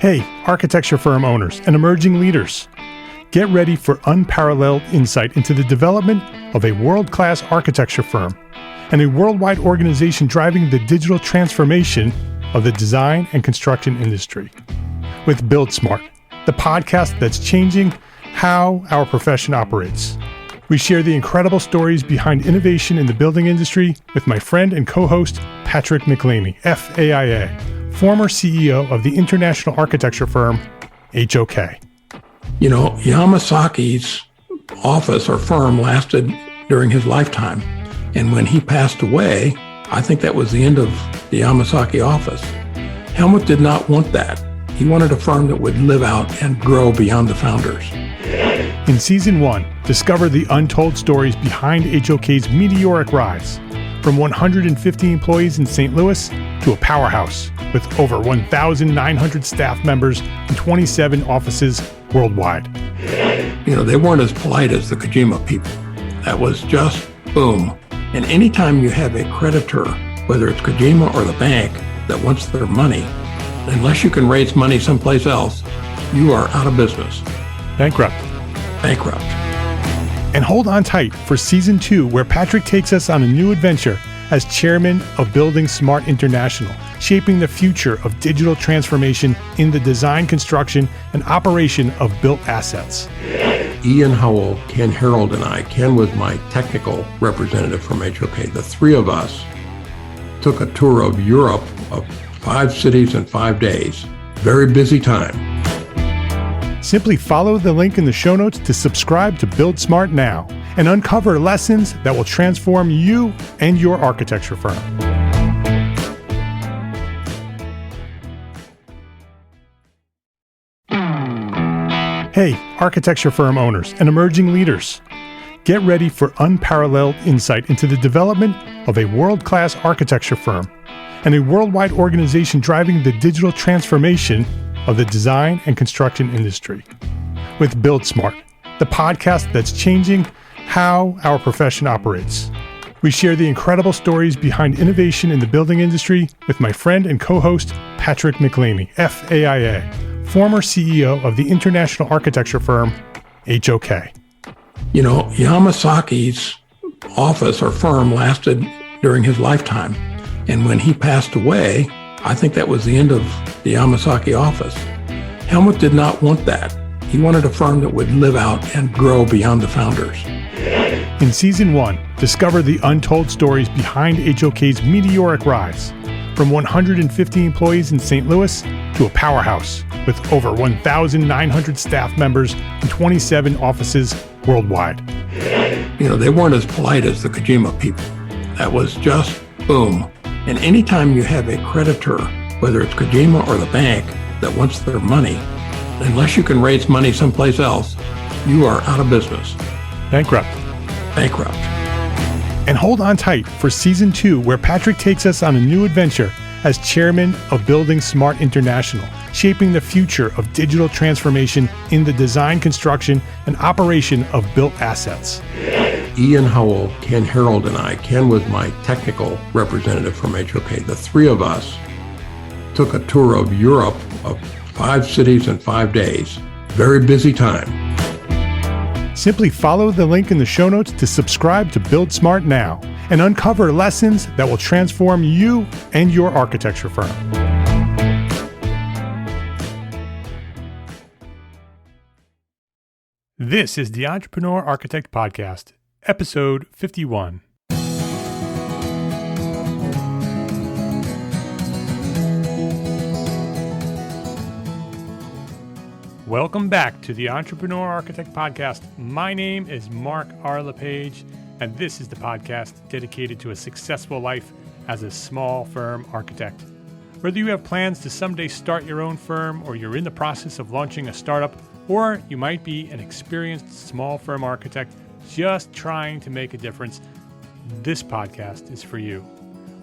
Hey, architecture firm owners and emerging leaders. Get ready for unparalleled insight into the development of a world-class architecture firm and a worldwide organization driving the digital transformation of the design and construction industry. With Build Smart, the podcast that's changing how our profession operates. We share the incredible stories behind innovation in the building industry with my friend and co-host, Patrick McLeamy, FAIA, former CEO of the international architecture firm, HOK. You know, Yamasaki's office or firm lasted during his lifetime. And when he passed away, I think that was the end of the Yamasaki office. Helmut did not want that. He wanted a firm that would live out and grow beyond the founders. In Season 1, discover the untold stories behind HOK's meteoric rise, from 150 employees in St. Louis to a powerhouse with over 1,900 staff members and 27 offices worldwide. You know, they weren't as polite as the Kojima people. That was just boom. And anytime you have a creditor, whether it's Kojima or the bank, that wants their money, unless you can raise money someplace else, you are out of business. Bankrupt. And hold on tight for Season 2, where Patrick takes us on a new adventure as chairman of Building Smart International, shaping the future of digital transformation in the design, construction, and operation of built assets. Ian Howell, Ken Harold, and I, Ken was my technical representative from HOK. The three of us took a tour of Europe of 5 cities in 5 days. Very busy time. Simply follow the link in the show notes to subscribe to Build Smart now and uncover lessons that will transform you and your architecture firm. Hey, architecture firm owners and emerging leaders. Get ready for unparalleled insight into the development of a world-class architecture firm and a worldwide organization driving the digital transformation of the design and construction industry. With Build Smart, the podcast that's changing how our profession operates. We share the incredible stories behind innovation in the building industry with my friend and co-host, Patrick McLeamy, FAIA, former CEO of the international architecture firm, HOK. You know, Yamasaki's office or firm lasted during his lifetime. And when he passed away, I think that was the end of the Yamasaki office. Helmut did not want that. He wanted a firm that would live out and grow beyond the founders. In Season 1, discover the untold stories behind HOK's meteoric rise, from 150 employees in St. Louis to a powerhouse with over 1,900 staff members and 27 offices worldwide. You know, they weren't as polite as the Kojima people. That was just boom. And anytime you have a creditor, whether it's Kojima or the bank, that wants their money, unless you can raise money someplace else, you are out of business. Bankrupt. And hold on tight for Season 2, where Patrick takes us on a new adventure as chairman of Building Smart International, shaping the future of digital transformation in the design, construction, and operation of built assets. Ian Howell, Ken Harold, and I, Ken was my technical representative from HOK. The three of us took a tour of Europe of 5 cities in 5 days. Very busy time. Simply follow the link in the show notes to subscribe to Build Smart now and uncover lessons that will transform you and your architecture firm. This is the Entrepreneur Architect Podcast, Episode 51. Welcome back to the Entrepreneur Architect Podcast. My name is Mark R. LePage, and this is the podcast dedicated to a successful life as a small firm architect. Whether you have plans to someday start your own firm, or you're in the process of launching a startup, or you might be an experienced small firm architect just trying to make a difference, this podcast is for you.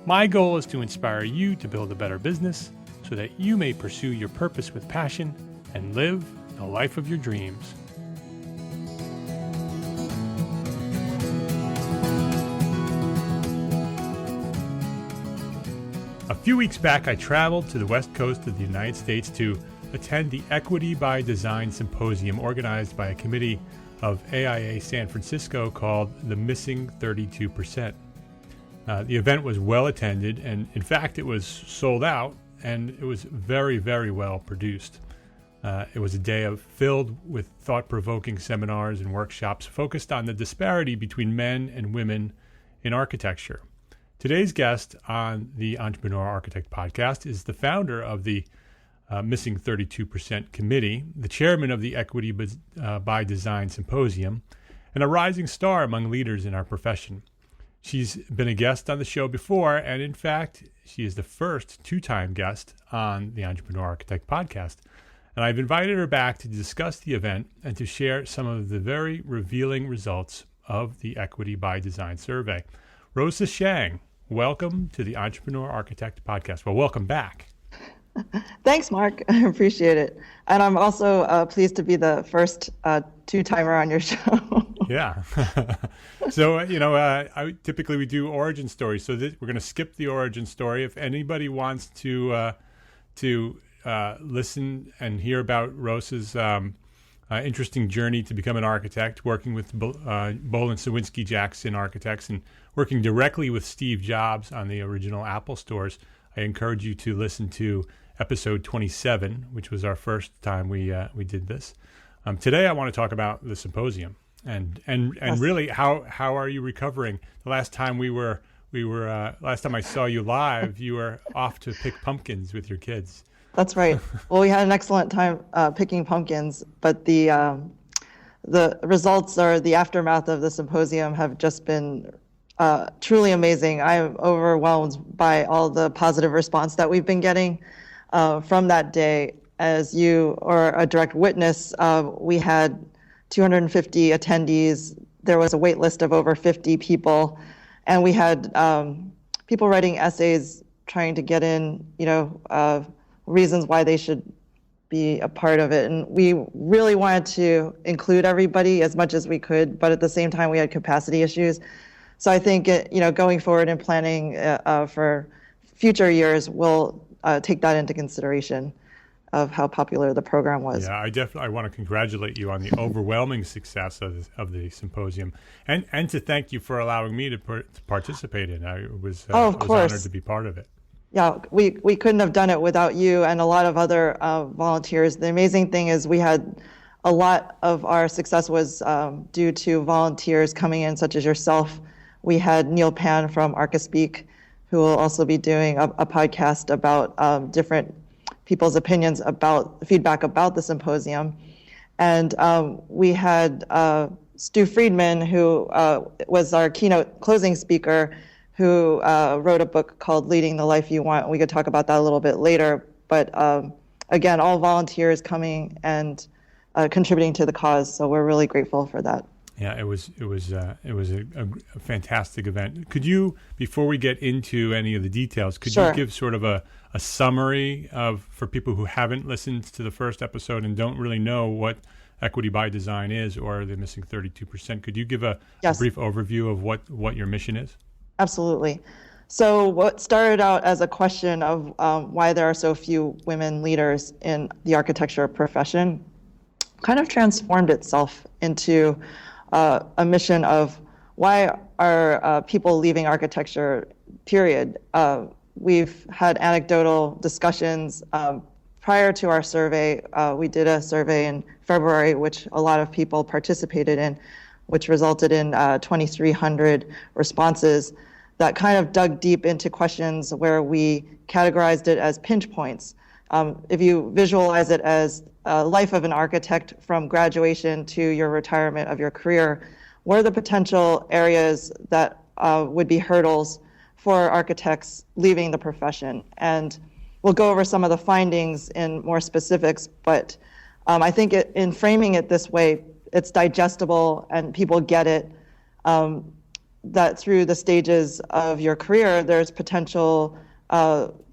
My goal is to inspire you to build a better business so that you may pursue your purpose with passion and live the life of your dreams. A few weeks back, I traveled to the west coast of the United States to attend the Equity by Design Symposium organized by a committee of AIA San Francisco called the Missing 32%. The event was well attended, and in fact, it was sold out, and it was very, very well produced. It was a day filled with thought-provoking seminars and workshops focused on the disparity between men and women in architecture. Today's guest on the Entrepreneur Architect podcast is the founder of the Missing 32% Committee, the chairman of the Equity by Design Symposium, and a rising star among leaders in our profession. She's been a guest on the show before, and in fact, she is the first two-time guest on the Entrepreneur Architect podcast. And I've invited her back to discuss the event and to share some of the very revealing results of the Equity by Design survey. Rosa Sheng, welcome to the Entrepreneur Architect podcast. Well, welcome back. Thanks, Mark. I appreciate it. And I'm also pleased to be the first two-timer on your show. Yeah. So, typically we do origin stories. So we're going to skip the origin story. If anybody wants to listen and hear about Rosa's interesting journey to become an architect, working with Boland Sawinski Jackson Architects and working directly with Steve Jobs on the original Apple stores, I encourage you to listen to episode 27, which was our first time we did this. Today, I want to talk about the symposium and Yes. really how are you recovering? The last time last time I saw you live, you were off to pick pumpkins with your kids. That's right. Well, we had an excellent time picking pumpkins, but the results or the aftermath of the symposium have just been truly amazing. I'm overwhelmed by all the positive response that we've been getting from that day. As you are a direct witness, we had 250 attendees. There was a wait list of over 50 people, and we had people writing essays trying to get in, reasons why they should be a part of it. And we really wanted to include everybody as much as we could, but at the same time, we had capacity issues. So I think, going forward and planning for future years, we'll take that into consideration of how popular the program was. Yeah, I want to congratulate you on the overwhelming success of the symposium, and to thank you for allowing me to participate in it. I was honored to be part of it. Yeah, we couldn't have done it without you and a lot of other volunteers. The amazing thing is we had a lot of our success was due to volunteers coming in, such as yourself. We had Neil Pan from ArchiSpeak, who will also be doing a podcast about different people's opinions about feedback about the symposium. And we had Stu Friedman, who was our keynote closing speaker, who wrote a book called Leading the Life You Want. We could talk about that a little bit later. But again, all volunteers coming and contributing to the cause. So we're really grateful for that. Yeah, it was a fantastic event. Could you, before we get into any of the details, could Sure. you give sort of a summary for people who haven't listened to the first episode and don't really know what Equity by Design is or the Missing 32%? Could you give a Yes. brief overview of what your mission is? Absolutely. So what started out as a question of why there are so few women leaders in the architecture profession kind of transformed itself into a mission of why are people leaving architecture, period. We've had anecdotal discussions. Prior to our survey, we did a survey in February, which a lot of people participated in, which resulted in 2,300 responses that kind of dug deep into questions where we categorized it as pinch points. If you visualize it as a life of an architect from graduation to your retirement of your career, what are the potential areas that would be hurdles for architects leaving the profession? And we'll go over some of the findings in more specifics, but I think in framing it this way, it's digestible and people get it, that through the stages of your career, there's potential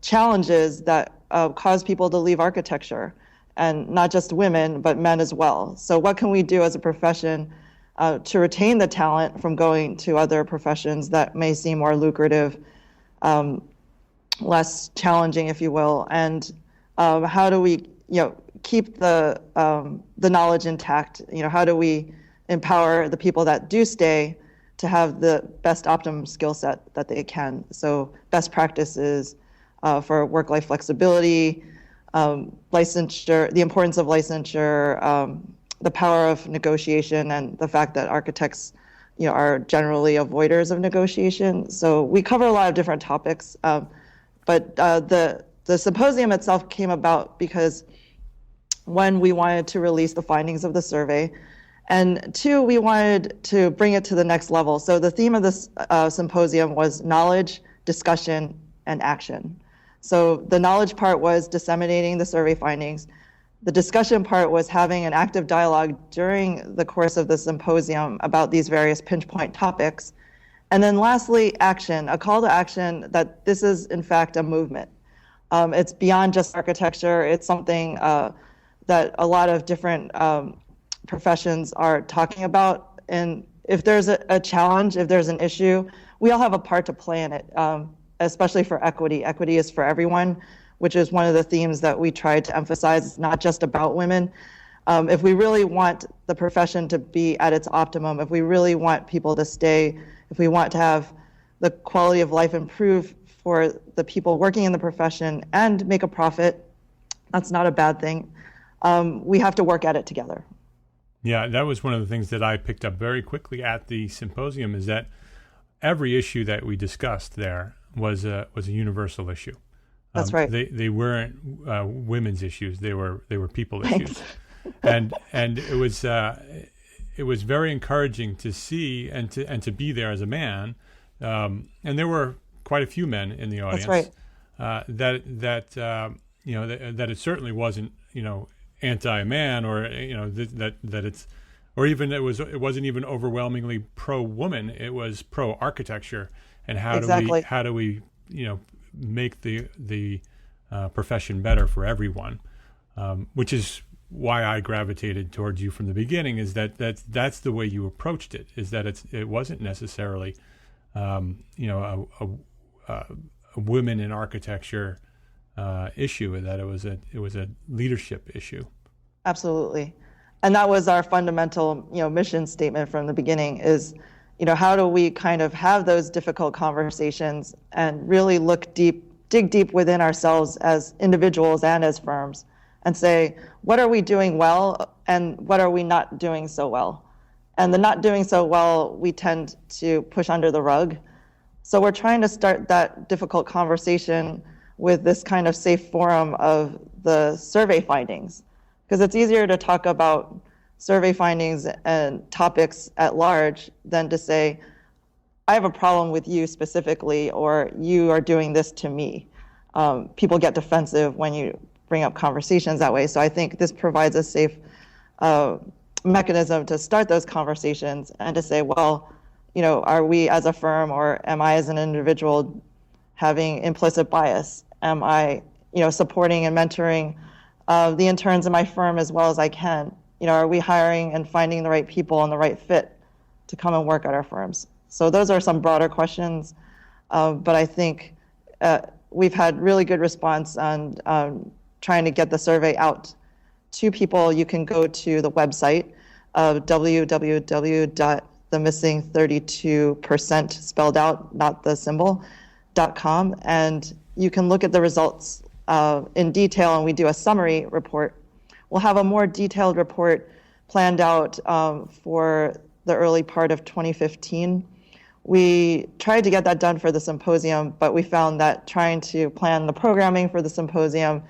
challenges that cause people to leave architecture, and not just women, but men as well. So what can we do as a profession to retain the talent from going to other professions that may seem more lucrative, less challenging, if you will? And how do we, keep the knowledge intact? How do we empower the people that do stay to have the best optimum skill set that they can? So best practices for work-life flexibility, licensure, the importance of licensure, the power of negotiation, and the fact that architects are generally avoiders of negotiation. So we cover a lot of different topics, but the symposium itself came about because, one, we wanted to release the findings of the survey, and two, we wanted to bring it to the next level. So the theme of this symposium was knowledge, discussion, and action. So the knowledge part was disseminating the survey findings. The discussion part was having an active dialogue during the course of the symposium about these various pinch point topics. And then lastly, action, a call to action that this is in fact a movement. It's beyond just architecture. It's something that a lot of different professions are talking about. And if there's a challenge, if there's an issue, we all have a part to play in it, especially for equity. Equity is for everyone, which is one of the themes that we tried to emphasize. It's not just about women. If we really want the profession to be at its optimum, if we really want people to stay, if we want to have the quality of life improve for the people working in the profession and make a profit, that's not a bad thing. We have to work at it together. Yeah, that was one of the things that I picked up very quickly at the symposium, is that every issue that we discussed there was a universal issue. That's right. They weren't women's issues; they were people issues, and it was very encouraging to see and to be there as a man, and there were quite a few men in the audience. That's right. That it certainly wasn't anti-man, or that it's, or even it wasn't even overwhelmingly pro-woman. It was pro-architecture, and how do we make the profession better for everyone, which is why I gravitated towards you from the beginning. Is that's the way you approached it? Is that it wasn't necessarily a women in architecture issue, that it was a leadership issue. Absolutely, and that was our fundamental mission statement from the beginning. Is how do we kind of have those difficult conversations and really dig deep within ourselves as individuals and as firms, and say, what are we doing well and what are we not doing so well? And the not doing so well, we tend to push under the rug. So we're trying to start that difficult conversation with this kind of safe forum of the survey findings, because it's easier to talk about survey findings and topics at large than to say, I have a problem with you specifically, or you are doing this to me. People get defensive when you bring up conversations that way. So I think this provides a safe mechanism to start those conversations and to say, well, are we as a firm, or am I as an individual having implicit bias? Am I, supporting and mentoring the interns in my firm as well as I can? Are we hiring and finding the right people and the right fit to come and work at our firms? So those are some broader questions, but I think we've had really good response on trying to get the survey out to people. You can go to the website of www.themissing32% spelled out, not the symbol.com, and you can look at the results in detail, and we do a summary report. We'll have a more detailed report planned out for the early part of 2015. We tried to get that done for the symposium, but we found that trying to plan the programming for the symposium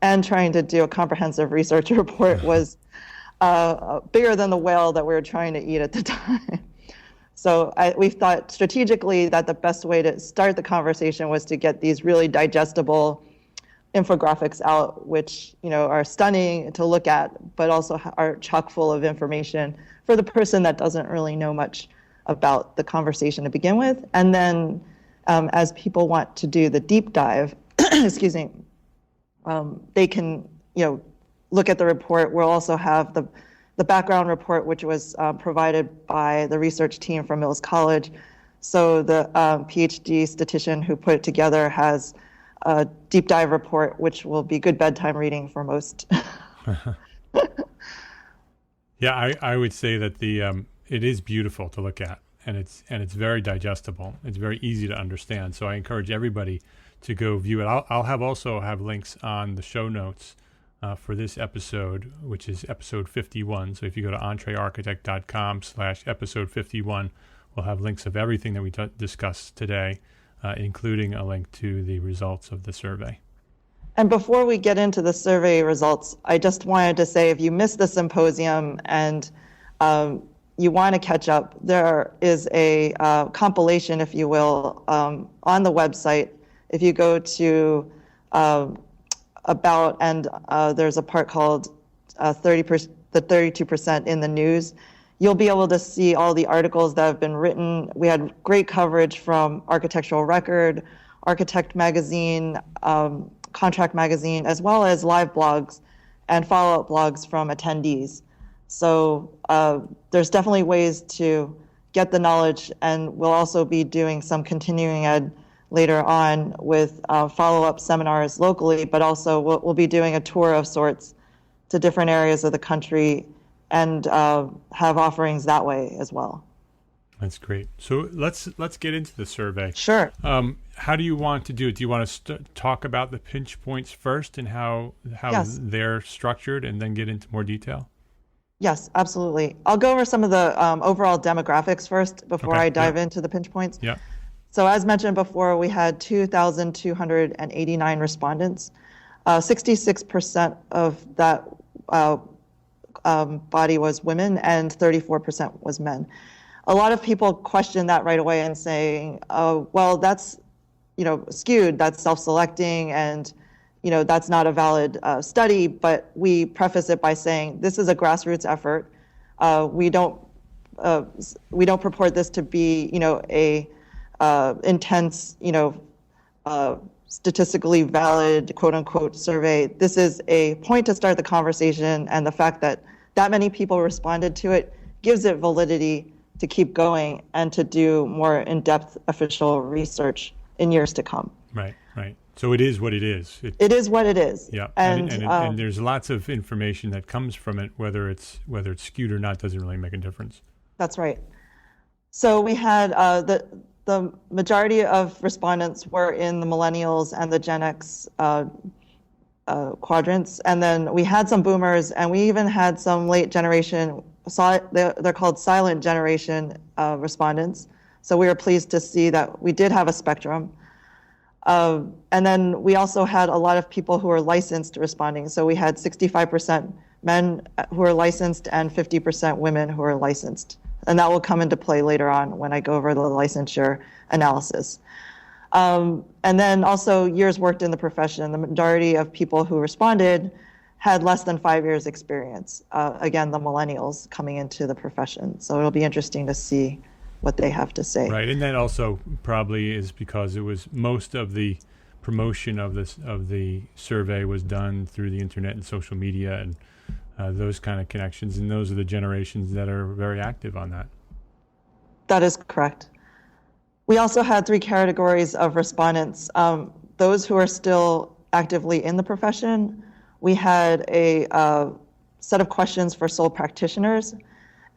and trying to do a comprehensive research report was bigger than the whale that we were trying to eat at the time. So we thought strategically that the best way to start the conversation was to get these really digestible infographics out, which are stunning to look at, but also are chock full of information for the person that doesn't really know much about the conversation to begin with. And then as people want to do the deep dive, excuse me, they can look at the report. We'll also have the background report, which was provided by the research team from Mills College. So the PhD statistician who put it together has a deep dive report, which will be good bedtime reading for most Yeah, I would say that it is beautiful to look at, and it's very digestible. It's very easy to understand. So I encourage everybody to go view it. I'll also have links on the show notes for this episode, which is episode 51. So if you go to entrearchitect.com/episode 51, we'll have links of everything that we discussed today, including a link to the results of the survey. And before we get into the survey results, I just wanted to say, if you missed the symposium and you want to catch up, there is a compilation, if you will, on the website. If you go to About, and there's a part called 32% in the news, you'll be able to see all the articles that have been written. We had great coverage from Architectural Record, Architect Magazine, Contract Magazine, as well as live blogs and follow-up blogs from attendees. So there's definitely ways to get the knowledge, and we'll also be doing some continuing ed later on with follow-up seminars locally, but also we'll be doing a tour of sorts to different areas of the country and have offerings that way as well. That's great. So let's get into the survey. Sure. How do you want to do it? Do you want to talk about the pinch points first and how Yes. they're structured, and then get into more detail? Yes, absolutely. I'll go over some of the overall demographics first before Okay, I dive yeah. into the pinch points. Yeah. So as mentioned before, we had 2,289 respondents. 66% of that body was women and 34% was men. A lot of people question that right away and saying, well, that's skewed, that's self-selecting, and that's not a valid study. But we preface it by saying this is a grassroots effort. We don't purport this to be a intense, statistically valid, quote unquote, survey. This is a point to start the conversation, and the fact that many people responded to it gives it validity to keep going and to do more in-depth official research in years to come. Right. So it is what it is. It is what it is. Yeah, and there's lots of information that comes from it. Whether it's skewed or not doesn't really make a difference. That's right. So we had the majority of respondents were in the millennials and the Gen X quadrants, and then we had some boomers, and we even had some late generation. They're called silent generation respondents. So we were pleased to see that we did have a spectrum. And then we also had a lot of people who were licensed responding. So we had 65% men who are licensed and 50% women who are licensed. And that will come into play later on when I go over the licensure analysis. And then also years worked in the profession. The majority of people who responded had less than 5 years experience. Again, the millennials coming into the profession. So it'll be interesting to see what they have to say. Right, and that also probably is because it was most of the promotion of the survey was done through the internet and social media and those kind of connections, and those are the generations that are very active on that. That is correct. We also had 3 categories of respondents. Those who are still actively in the profession. We had a set of questions for sole practitioners.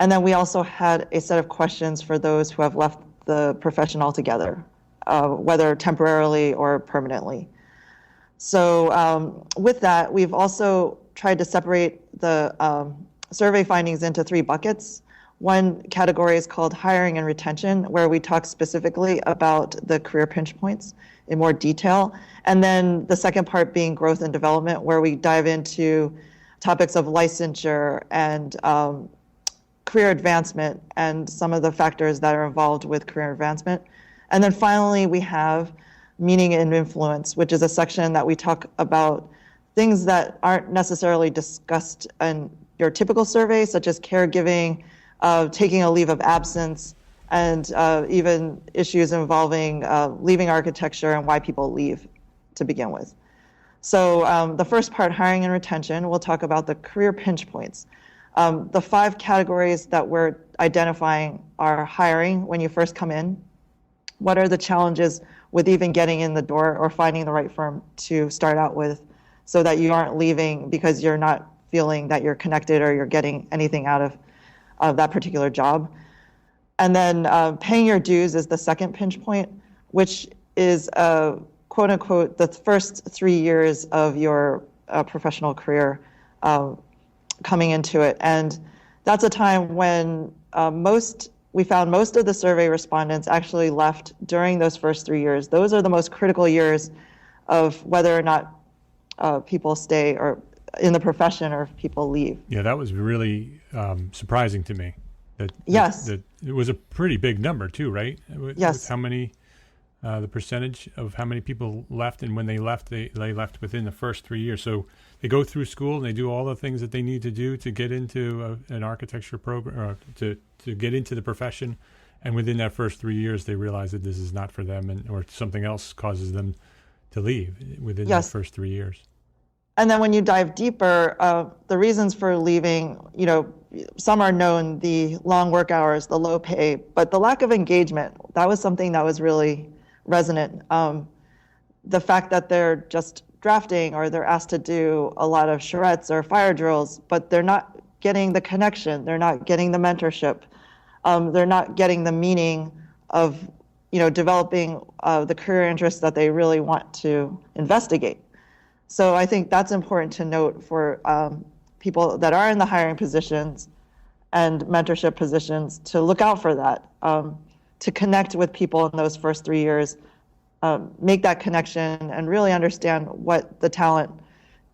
And then we also had a set of questions for those who have left the profession altogether, whether temporarily or permanently. So with that, we've also tried to separate the survey findings into 3 buckets. One category is called hiring and retention, where we talk specifically about the career pinch points in more detail. And then the second part being growth and development, where we dive into topics of licensure and career advancement and some of the factors that are involved with career advancement. And then finally, we have meaning and influence, which is a section that we talk about things that aren't necessarily discussed in your typical survey, such as caregiving, taking a leave of absence, and even issues involving leaving architecture and why people leave to begin with. So the first part, hiring and retention, we'll talk about the career pinch points. The 5 categories that we're identifying are hiring when you first come in. What are the challenges with even getting in the door or finding the right firm to start out with so that you aren't leaving because you're not feeling that you're connected or you're getting anything out of that particular job. And then paying your dues is the second pinch point, which is quote unquote the first 3 years of your professional career coming into it. And that's a time when we found most of the survey respondents actually left during those first 3 years. Those are the most critical years of whether or not people stay or in the profession or if people leave. Yeah, that was really surprising to me. Yes. That it was a pretty big number too, right? Yes. With how many, the percentage of how many people left, and when they left, they left within the first 3 years. So they go through school and they do all the things that they need to do to get into an architecture program, or to get into the profession. And within that first 3 years, they realize that this is not for them, or something else causes them to leave within the first 3 years. And then when you dive deeper, the reasons for leaving, some are known, the long work hours, the low pay, but the lack of engagement, that was something that was really resonant. The fact that they're just drafting or they're asked to do a lot of charrettes or fire drills, but they're not getting the connection, they're not getting the mentorship, they're not getting the meaning of, developing the career interests that they really want to investigate. So I think that's important to note for people that are in the hiring positions and mentorship positions to look out for that, to connect with people in those first 3 years, make that connection and really understand what the talent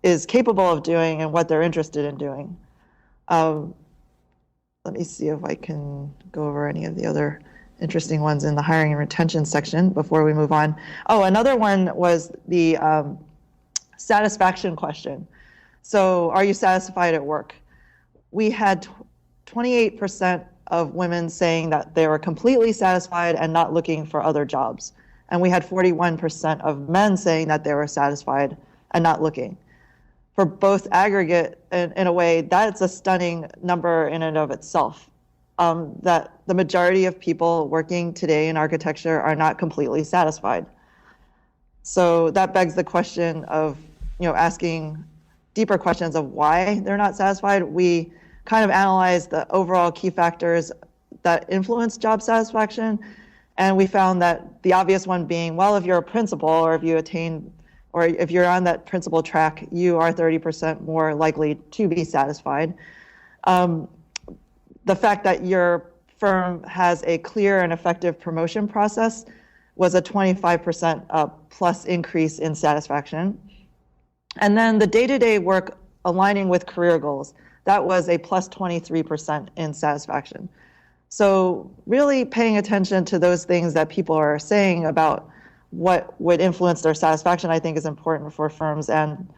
is capable of doing and what they're interested in doing. Let me see if I can go over any of the other interesting ones in the hiring and retention section before we move on. Oh, another one was the satisfaction question. So are you satisfied at work? We had 28% of women saying that they were completely satisfied and not looking for other jobs. And we had 41% of men saying that they were satisfied and not looking. For both aggregate, in a way, that's a stunning number in and of itself, that the majority of people working today in architecture are not completely satisfied. So that begs the question of, asking deeper questions of why they're not satisfied. We kind of analyzed the overall key factors that influence job satisfaction, and we found that the obvious one being, well, if you're a principal or if you attain, or if you're on that principal track, you are 30% more likely to be satisfied. The fact that your firm has a clear and effective promotion process was a 25% plus increase in satisfaction. And then the day-to-day work aligning with career goals, that was a plus 23% in satisfaction. So really paying attention to those things that people are saying about what would influence their satisfaction, I think, is important for firms and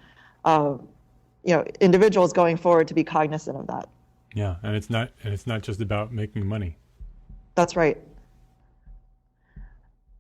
individuals going forward to be cognizant of that. Yeah, and it's not just about making money. That's right.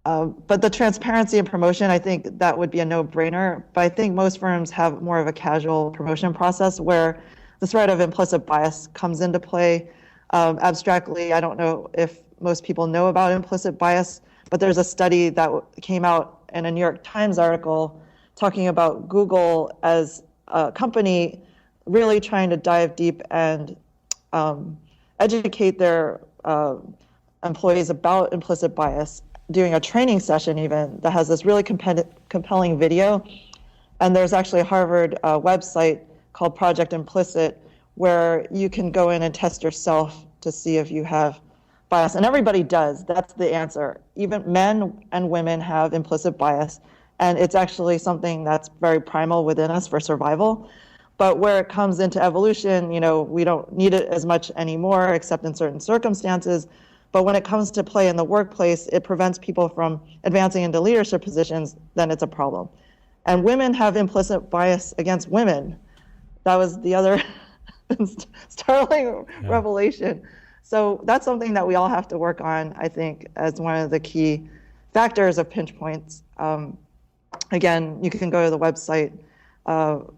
But the transparency and promotion, I think that would be a no-brainer. But I think most firms have more of a casual promotion process where the threat of implicit bias comes into play. Abstractly, I don't know if most people know about implicit bias, but there's a study that came out in a New York Times article talking about Google as a company really trying to dive deep and educate their employees about implicit bias, doing a training session even that has this really compelling video. And there's actually a Harvard website called Project Implicit where you can go in and test yourself to see if you have bias. And everybody does. That's the answer. Even men and women have implicit bias. And it's actually something that's very primal within us for survival. But where it comes into evolution, we don't need it as much anymore, except in certain circumstances. But when it comes to play in the workplace, it prevents people from advancing into leadership positions, then it's a problem. And women have implicit bias against women. That was the other startling revelation. So that's something that we all have to work on, I think, as one of the key factors of pinch points. Again, you can go to the website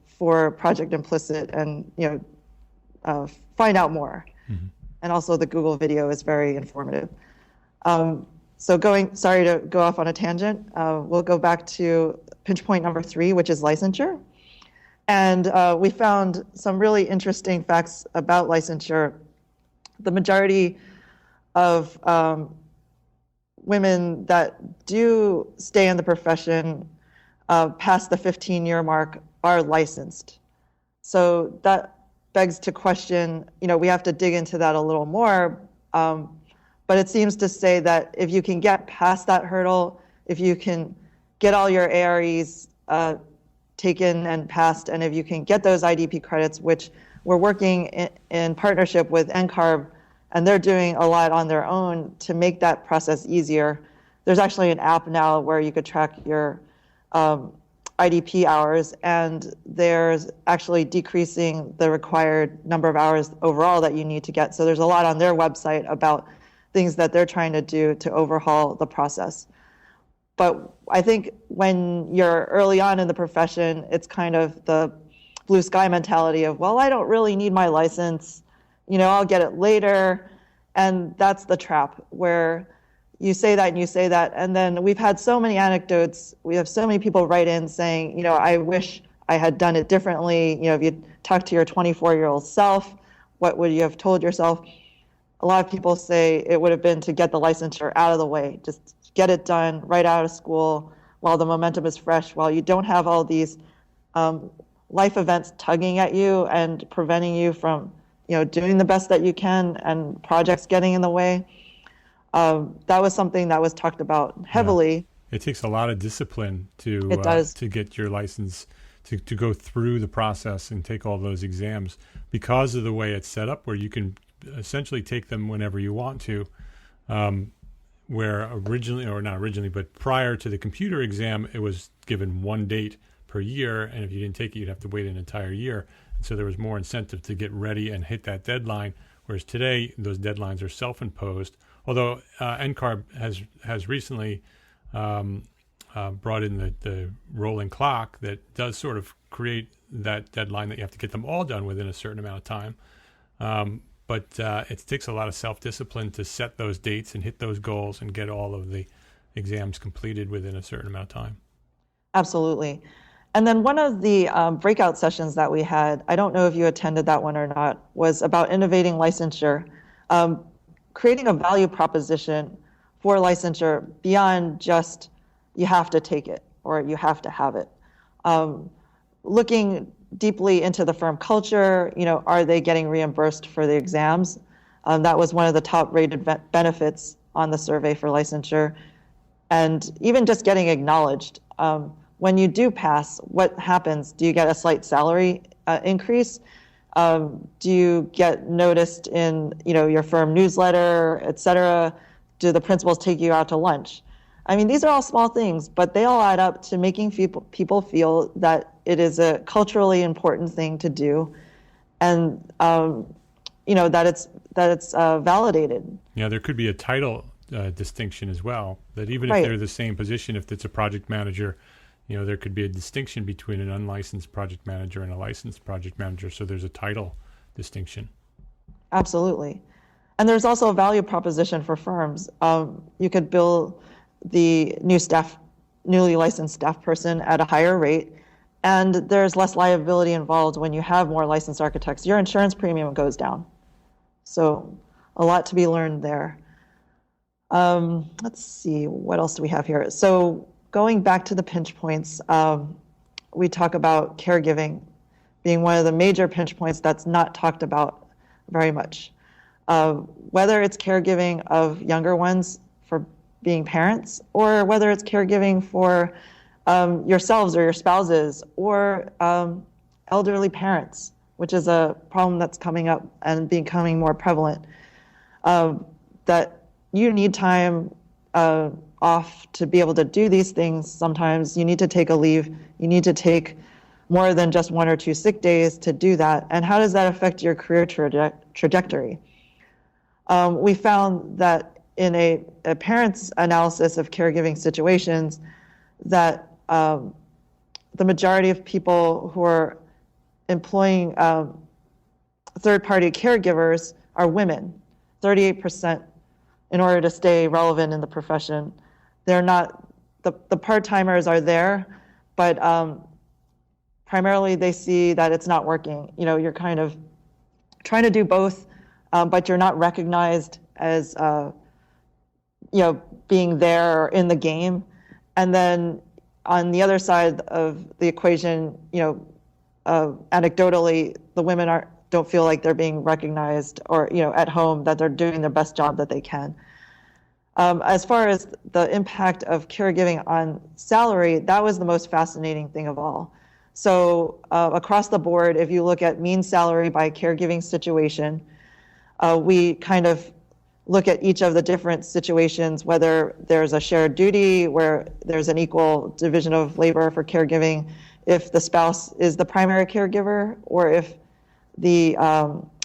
for Project Implicit and find out more. Mm-hmm. And also the Google video is very informative. Sorry to go off on a tangent. We'll go back to pinch point number 3, which is licensure. And we found some really interesting facts about licensure. The majority of women that do stay in the profession past the 15-year mark are licensed. So that begs to question, we have to dig into that a little more. But it seems to say that if you can get past that hurdle, if you can get all your AREs taken and passed, and if you can get those IDP credits, which we're working in partnership with NCARB, and they're doing a lot on their own to make that process easier. There's actually an app now where you could track your IDP hours, and there's actually decreasing the required number of hours overall that you need to get. So there's a lot on their website about things that they're trying to do to overhaul the process. But I think when you're early on in the profession, it's kind of the blue sky mentality of, well, I don't really need my license, I'll get it later. And that's the trap where you say that and you say that. And then we've had so many anecdotes. We have so many people write in saying, I wish I had done it differently. If you talk to your 24-year-old self, what would you have told yourself? A lot of people say it would have been to get the licensure out of the way, just get it done right out of school while the momentum is fresh, while you don't have all these life events tugging at you and preventing you from doing the best that you can and projects getting in the way. That was something that was talked about heavily. Yeah. It takes a lot of discipline to get your license, to go through the process and take all those exams because of the way it's set up, where you can essentially take them whenever you want to, where originally, or not originally, but prior to the computer exam, it was given one date per year, and if you didn't take it, you'd have to wait an entire year. And so there was more incentive to get ready and hit that deadline, whereas today, those deadlines are self-imposed. Although NCARB has recently brought in the rolling clock that does sort of create that deadline that you have to get them all done within a certain amount of time. But it takes a lot of self-discipline to set those dates and hit those goals and get all of the exams completed within a certain amount of time. Absolutely. And then one of the breakout sessions that we had, I don't know if you attended that one or not, was about innovating licensure, creating a value proposition for licensure beyond just you have to take it or you have to have it. Looking deeply into the firm culture, are they getting reimbursed for the exams? That was one of the top rated benefits on the survey for licensure. And even just getting acknowledged. When you do pass, what happens? Do you get a slight salary increase? Do you get noticed in your firm newsletter, et cetera? Do the principals take you out to lunch? I mean, these are all small things, but they all add up to making people feel that it is a culturally important thing to do, and that it's validated. Yeah, there could be a title distinction as well. That even Right. if they're the same position, if it's a project manager, there could be a distinction between an unlicensed project manager and a licensed project manager. So there's a title distinction. Absolutely. And there's also a value proposition for firms. You could bill the newly licensed staff person at a higher rate, and there's less liability involved when you have more licensed architects. Your insurance premium goes down. So a lot to be learned there. Let's see, what else do we have here? So going back to the pinch points, we talk about caregiving being one of the major pinch points that's not talked about very much. Whether it's caregiving of younger ones for being parents, or whether it's caregiving for yourselves or your spouses, or elderly parents, which is a problem that's coming up and becoming more prevalent, that you need time off to be able to do these things. Sometimes you need to take a leave. You need to take more than just 1 or 2 sick days to do that. And how does that affect your career trajectory? We found that in a parent's analysis of caregiving situations, that the majority of people who are employing third-party caregivers are women, 38%, in order to stay relevant in the profession. They're not, the part-timers are there, but primarily they see that it's not working. You're kind of trying to do both, but you're not recognized as being there in the game. And then on the other side of the equation, anecdotally, the women don't feel like they're being recognized, or at home, that they're doing their best job that they can. As far as the impact of caregiving on salary, that was the most fascinating thing of all. So across the board, if you look at mean salary by caregiving situation, we kind of look at each of the different situations, whether there's a shared duty, where there's an equal division of labor for caregiving, if the spouse is the primary caregiver, or if the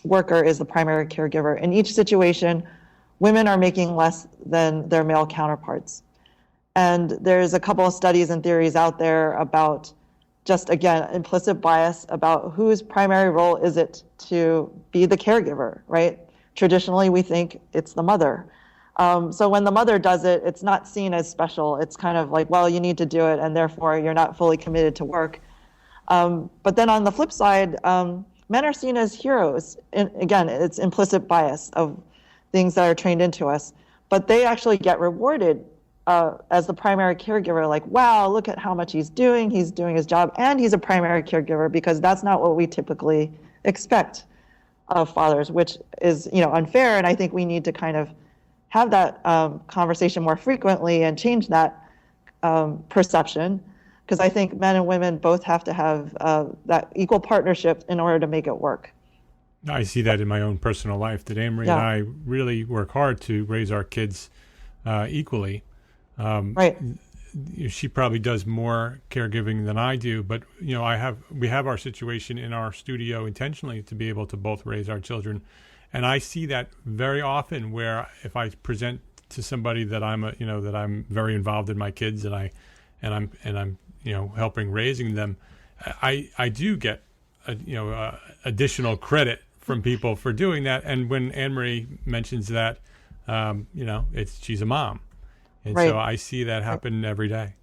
worker is the primary caregiver. In each situation, women are making less than their male counterparts. And there's a couple of studies and theories out there about just, again, implicit bias about whose primary role is it to be the caregiver, right? Traditionally, we think it's the mother. So when the mother does it, it's not seen as special. It's kind of like, well, you need to do it, and therefore you're not fully committed to work. But then on the flip side, men are seen as heroes. And again, it's implicit bias of things that are trained into us. But they actually get rewarded as the primary caregiver, like, wow, look at how much he's doing his job, and he's a primary caregiver, because that's not what we typically expect of fathers, which is unfair. And I think we need to kind of have that conversation more frequently and change that perception, because I think men and women both have to have that equal partnership in order to make it work. I see that in my own personal life, that Amory and I really work hard to raise our kids equally. Right. She probably does more caregiving than I do, but we have our situation in our studio intentionally to be able to both raise our children, and I see that very often, where if I present to somebody that I'm very involved in my kids, and I'm helping raising them, I do get additional credit from people for doing that. And when Anne-Marie mentions that, she's a mom. And right. So I see that happen every day.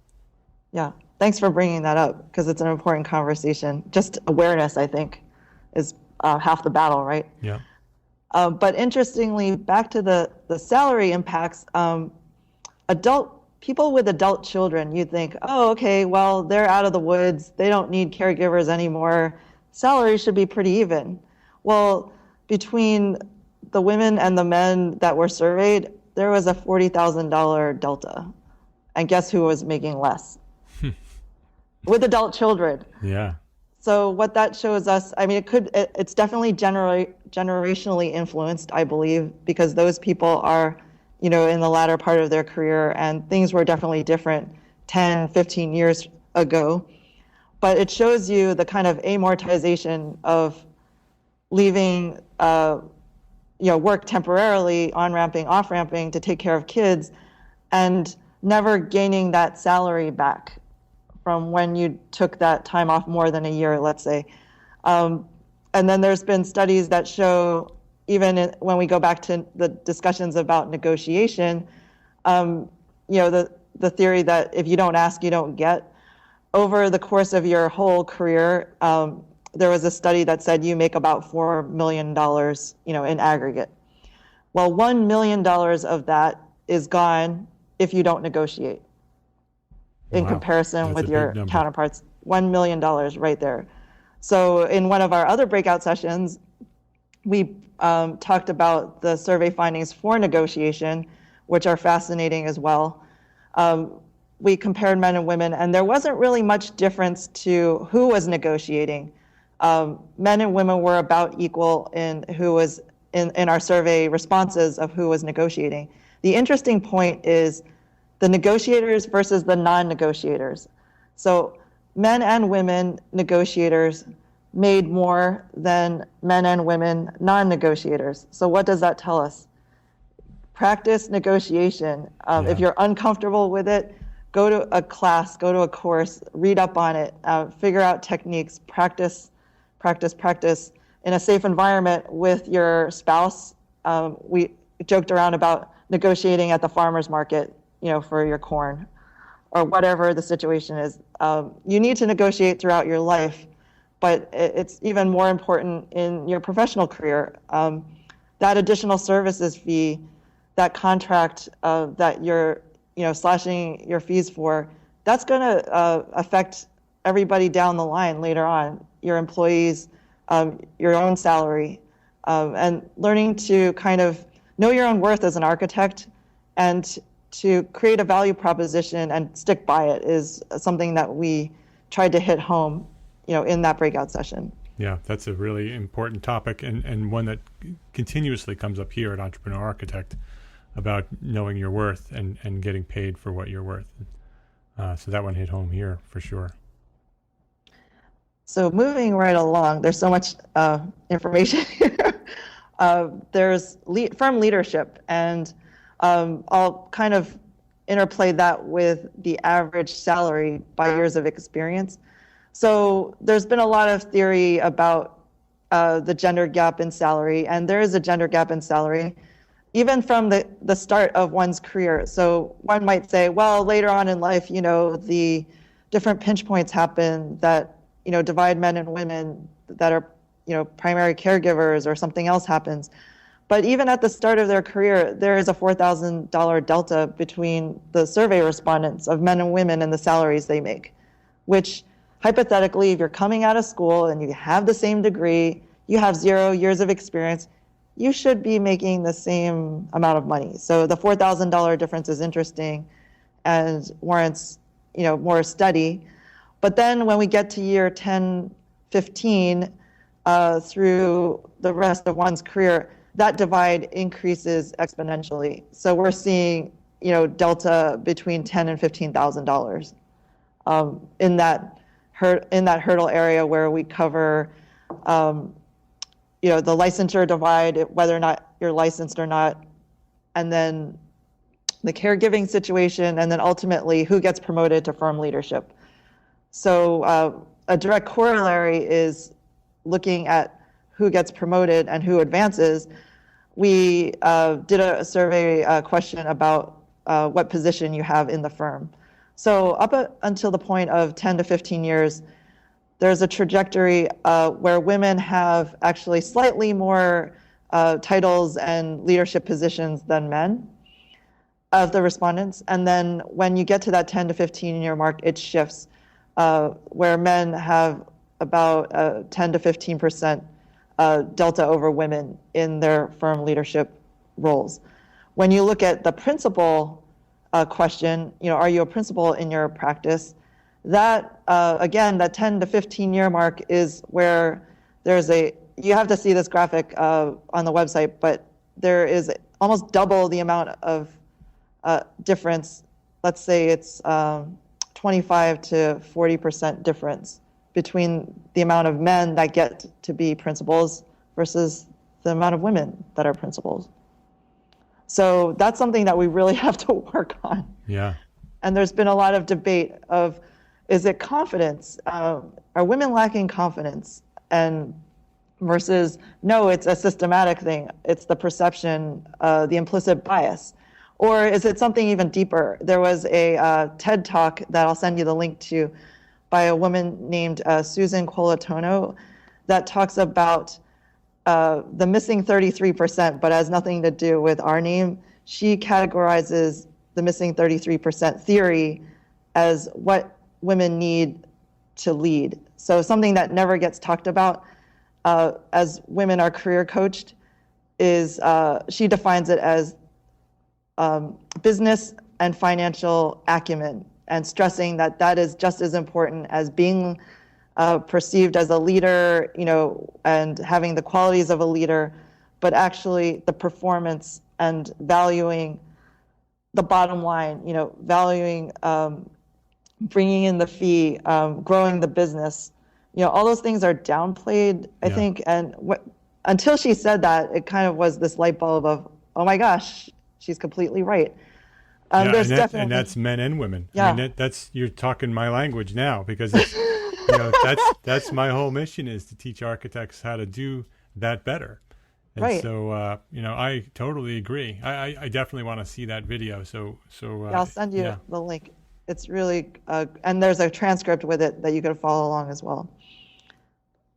Yeah. Thanks for bringing that up, because it's an important conversation. Just awareness, I think, is half the battle, right? Yeah. But interestingly, back to the salary impacts, people with adult children, you'd think, oh, okay, well, they're out of the woods. They don't need caregivers anymore. Salary should be pretty even. Well, between the women and the men that were surveyed, there was a $40,000 delta. And guess who was making less? With adult children. Yeah. So what that shows us, I mean, it's definitely generationally influenced, I believe, because those people are, in the latter part of their career, and things were definitely different 10, 15 years ago. But it shows you the kind of amortization of leaving work temporarily, on-ramping, off-ramping to take care of kids, and never gaining that salary back from when you took that time off more than a year, let's say. And then there's been studies that show, even when we go back to the discussions about negotiation, the theory that if you don't ask, you don't get. Over the course of your whole career, there was a study that said you make about $4 million, in aggregate. Well, $1 million of that is gone if you don't negotiate. In comparison with your counterparts, $1 million right there. So in one of our other breakout sessions, we talked about the survey findings for negotiation, which are fascinating as well. We compared men and women, and there wasn't really much difference to who was negotiating. Men and women were about equal in who was in our survey responses of who was negotiating. The interesting point is the negotiators versus the non-negotiators. So men and women negotiators made more than men and women non-negotiators. So what does that tell us? Practice negotiation. If you're uncomfortable with it, go to a class, go to a course, read up on it, figure out techniques, practice in a safe environment with your spouse. We joked around about negotiating at the farmer's market, for your corn or whatever the situation is. You need to negotiate throughout your life, but it's even more important in your professional career. That additional services fee, that contract that you're slashing your fees for, that's going to affect everybody down the line later on, your employees, your own salary, and learning to kind of know your own worth as an architect and to create a value proposition and stick by it is something that we tried to hit home, in that breakout session. Yeah, that's a really important topic and one that continuously comes up here at Entrepreneur Architect about knowing your worth and getting paid for what you're worth. So that one hit home here for sure. So moving right along, there's so much information here. There's firm leadership, and I'll kind of interplay that with the average salary by years of experience. So there's been a lot of theory about the gender gap in salary, and there is a gender gap in salary, even from the start of one's career. So one might say, well, later on in life, the different pinch points happen that, divide men and women that are, primary caregivers, or something else happens. But even at the start of their career, there is a $4,000 delta between the survey respondents of men and women and the salaries they make, which hypothetically, if you're coming out of school and you have the same degree, you have 0 years of experience, you should be making the same amount of money. So the $4,000 difference is interesting and warrants, more study. But then when we get to year 10, 15, through the rest of one's career, that divide increases exponentially. So we're seeing, delta between $10,000 and $15,000 in that hurdle area where we cover, the licensure divide, whether or not you're licensed or not, and then the caregiving situation, and then ultimately who gets promoted to firm leadership. So a direct corollary is looking at who gets promoted and who advances. We did a survey question about what position you have in the firm. So up until the point of 10 to 15 years, there's a trajectory where women have actually slightly more titles and leadership positions than men of the respondents. And then when you get to that 10 to 15 year mark, it shifts where men have about 10 to 15% delta over women in their firm leadership roles. When you look at the principal question, are you a principal in your practice? That, again, that 10 to 15 year mark is where you have to see this graphic on the website, but there is almost double the amount of difference. Let's say it's 25 to 40% difference between the amount of men that get to be principals versus the amount of women that are principals. So that's something that we really have to work on. Yeah. And there's been a lot of debate of, is it confidence? Are women lacking confidence? And versus, no, it's a systematic thing. It's the perception, the implicit bias. Or is it something even deeper? There was a TED Talk that I'll send you the link to by a woman named Susan Colatono that talks about the missing 33%, but has nothing to do with our name. She categorizes the missing 33% theory as what women need to lead. So something that never gets talked about as women are career coached is she defines it as business and financial acumen, and stressing that that is just as important as being perceived as a leader, and having the qualities of a leader, but actually the performance and valuing the bottom line, valuing bringing in the fee, growing the business. All those things are downplayed, I think. And until she said that, it kind of was this light bulb of, oh my gosh, she's completely right. And that's men and women. Yeah. I mean, you're talking my language now, because it's, that's my whole mission, is to teach architects how to do that better. And right. So, I totally agree. I definitely want to see that video. So I'll send you the link. It's really, and there's a transcript with it that you could follow along as well.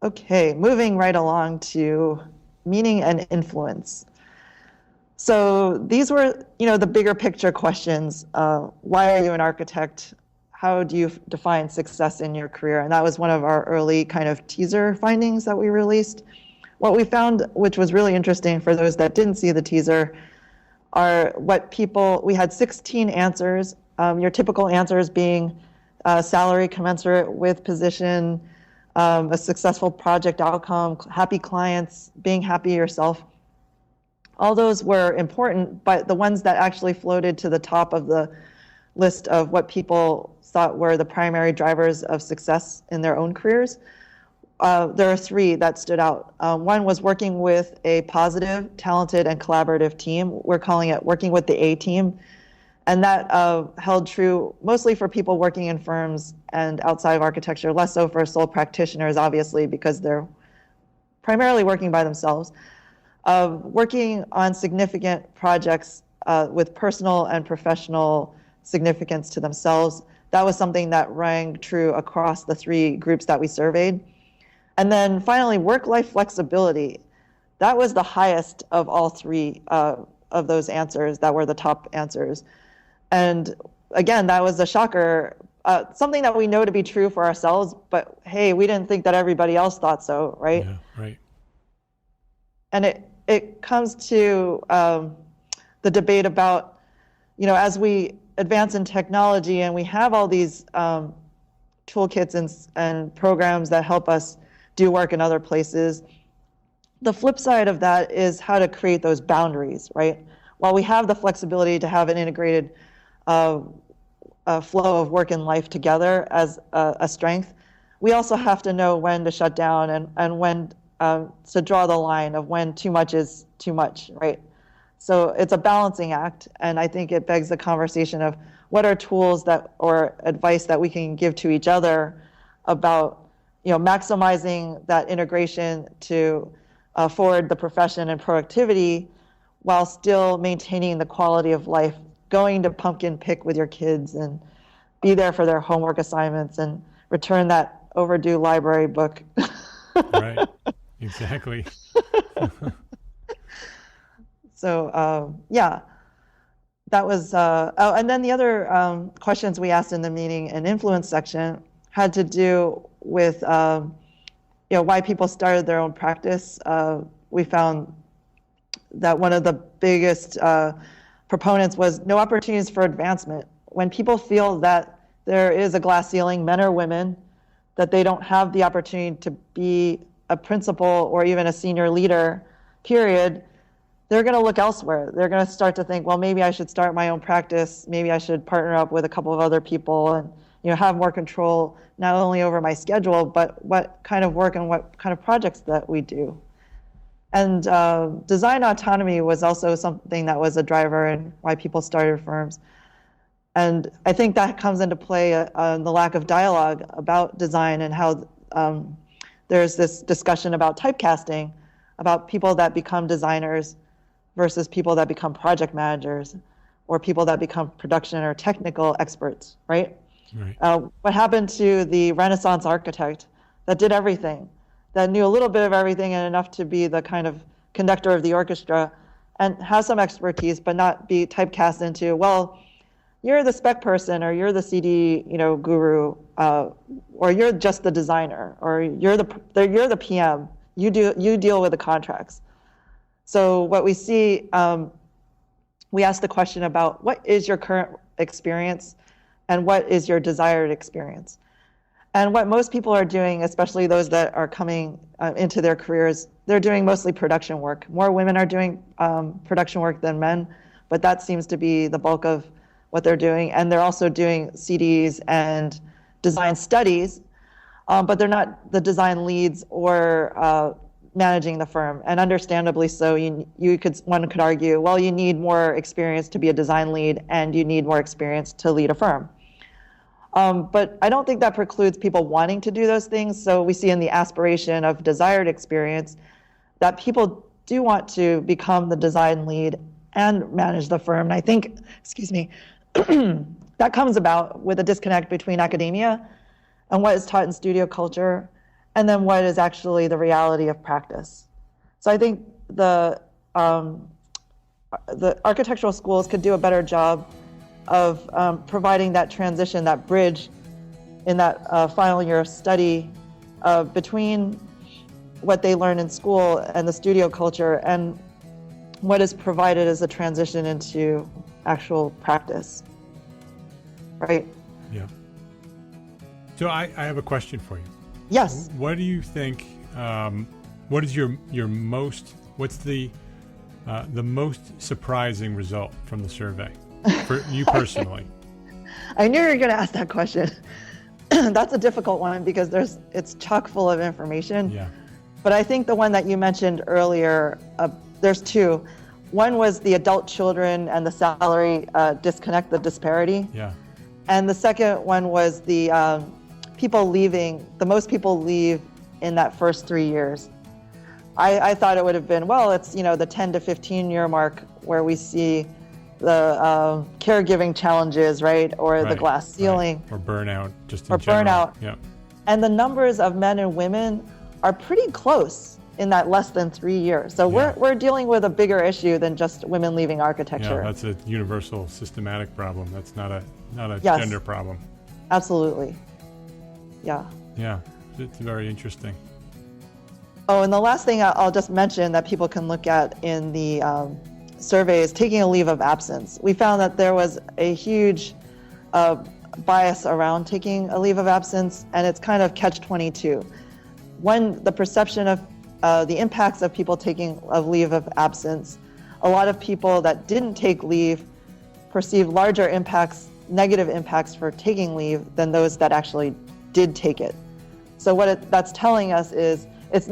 Okay, moving right along to meaning and influence. So these were, the bigger picture questions. Why are you an architect? How do you define success in your career? And that was one of our early kind of teaser findings that we released. What we found, which was really interesting for those that didn't see the teaser, are we had 16 answers. Your typical answers being salary commensurate with position, a successful project outcome, happy clients, being happy yourself. All those were important, but the ones that actually floated to the top of the list of what people thought were the primary drivers of success in their own careers, there are three that stood out. One was working with a positive, talented, and collaborative team. We're calling it working with the A team. And that held true mostly for people working in firms and outside of architecture, less so for sole practitioners, obviously, because they're primarily working by themselves. Working on significant projects with personal and professional significance to themselves. That was something that rang true across the three groups that we surveyed. And then finally, work-life flexibility. That was the highest of all three of those answers that were the top answers. And again, that was a shocker, something that we know to be true for ourselves, but hey, we didn't think that everybody else thought so, right? Yeah, right. And it comes to the debate about, as we advance in technology and we have all these toolkits and programs that help us do work in other places, the flip side of that is how to create those boundaries, right? While we have the flexibility to have an integrated flow of work and life together as a strength, we also have to know when to shut down and when to draw the line of when too much is too much, right? So it's a balancing act, and I think it begs the conversation of what are tools or advice that we can give to each other about maximizing that integration to forward the profession and productivity while still maintaining the quality of life, going to pumpkin pick with your kids and be there for their homework assignments and return that overdue library book. Right, exactly. So, that was, and then the other questions we asked in the meaning and influence section had to do with, why people started their own practice. We found that one of the biggest proponents was no opportunities for advancement. When people feel that there is a glass ceiling, men or women, that they don't have the opportunity to be a principal or even a senior leader, period, they're going to look elsewhere. They're going to start to think, well, maybe I should start my own practice. Maybe I should partner up with a couple of other people and have more control, not only over my schedule, but what kind of work and what kind of projects that we do. And design autonomy was also something that was a driver in why people started firms. And I think that comes into play on the lack of dialogue about design and how there's this discussion about typecasting, about people that become designers versus people that become project managers or people that become production or technical experts, right? Right. What happened to the Renaissance architect that did everything, that knew a little bit of everything and enough to be the kind of conductor of the orchestra and have some expertise, but not be typecast into, well, you're the spec person, or you're the CD, guru, or you're just the designer, or you're the PM. You deal with the contracts. So what we see, we ask the question about what is your current experience and what is your desired experience. And what most people are doing, especially those that are coming into their careers, they're doing mostly production work. More women are doing production work than men, but that seems to be the bulk of what they're doing. And they're also doing CDs and design studies, but they're not the design leads or managing the firm. And understandably so, one could argue, well, you need more experience to be a design lead and you need more experience to lead a firm. But I don't think that precludes people wanting to do those things. So we see in the aspiration of desired experience that people do want to become the design lead and manage the firm. And I think, that comes about with a disconnect between academia and what is taught in studio culture and then what is actually the reality of practice. So I think the architectural schools could do a better job of providing that transition, that bridge in that final year of study between what they learn in school and the studio culture and what is provided as a transition into actual practice, right? Yeah. So I have a question for you. Yes. What do you think, what is what's the most surprising result from the survey for you personally? I knew you were going to ask that question. That's a difficult one because it's chock full of information. Yeah. But I think the one that you mentioned earlier, there's two. One was the adult children and the salary disconnect, the disparity. Yeah. And the second one was the people leaving. The most people leave in that first 3 years. I thought it would have been, well, it's the 10 to 15 year mark where we see the caregiving challenges, right? Or the glass ceiling. Right. Or burnout, just in or general. Burnout. Yeah. And the numbers of men and women are pretty close in that less than 3 years. So we're dealing with a bigger issue than just women leaving architecture. Yeah, that's a universal systematic problem. That's not a Yes. gender problem. Absolutely. Yeah. Yeah, it's very interesting. Oh, and the last thing I'll just mention that people can look at in the survey is taking a leave of absence. We found that there was a huge bias around taking a leave of absence, and it's kind of catch-22. One, the perception of the impacts of people taking a leave of absence, a lot of people that didn't take leave perceived larger impacts, negative impacts for taking leave than those that actually did take it. So what that's telling us is it's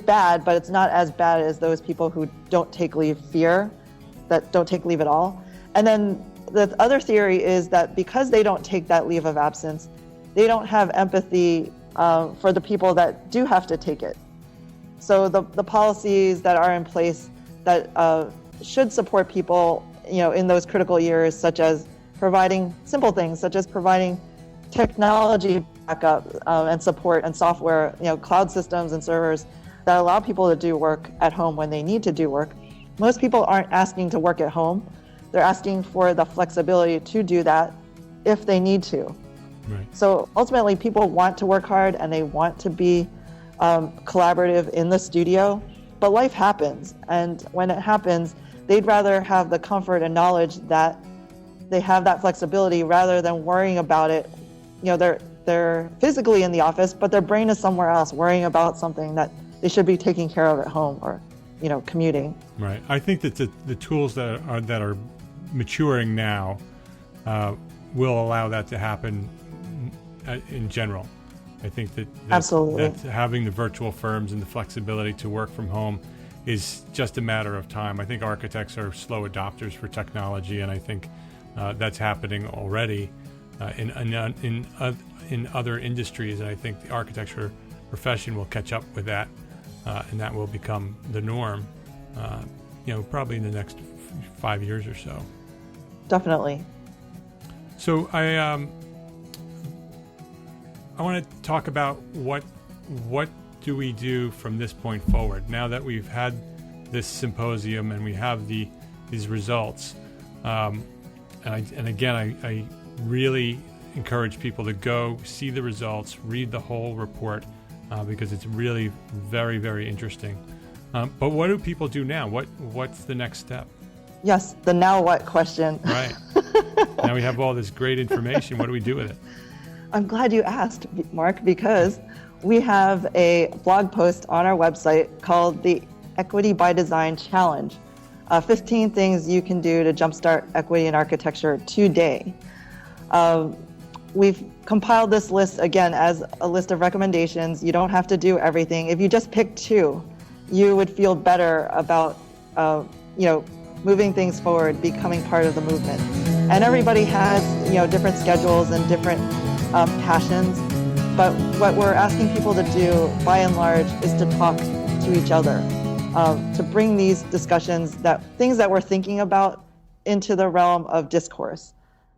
bad, but it's not as bad as those people who don't take leave that don't take leave at all. And then the other theory is that because they don't take that leave of absence, they don't have empathy for the people that do have to take it. So the policies that are in place that should support people, in those critical years, such as providing simple things, such as providing technology backup and support and software, cloud systems and servers that allow people to do work at home when they need to do work. Most people aren't asking to work at home. They're asking for the flexibility to do that if they need to. Right. So ultimately, people want to work hard and they want to be collaborative in the studio, but life happens. And when it happens, they'd rather have the comfort and knowledge that they have that flexibility rather than worrying about it. They're physically in the office, but their brain is somewhere else, worrying about something that they should be taking care of at home or, commuting. Right. I think that the tools that are maturing now will allow that to happen in general. I think that Absolutely. that having the virtual firms and the flexibility to work from home is just a matter of time. I think architects are slow adopters for technology, and I think that's happening already in other industries. And I think the architecture profession will catch up with that, and that will become the norm. Probably in the next 5 years or so. Definitely. So I want to talk about what do we do from this point forward now that we've had this symposium and we have these results. And again, I really encourage people to go see the results, read the whole report, because it's really very, very interesting. But what do people do now? What's the next step? Yes, the now what question. Right. Now we have all this great information. What do we do with it? I'm glad you asked, Mark, because we have a blog post on our website called the Equity by Design Challenge. 15 things you can do to jumpstart equity in architecture today. We've compiled this list, again, as a list of recommendations. You don't have to do everything. If you just pick 2, you would feel better about, moving things forward, becoming part of the movement. And everybody has, different schedules and different passions. But what we're asking people to do, by and large, is to talk to each other, to bring these discussions, things that we're thinking about, into the realm of discourse.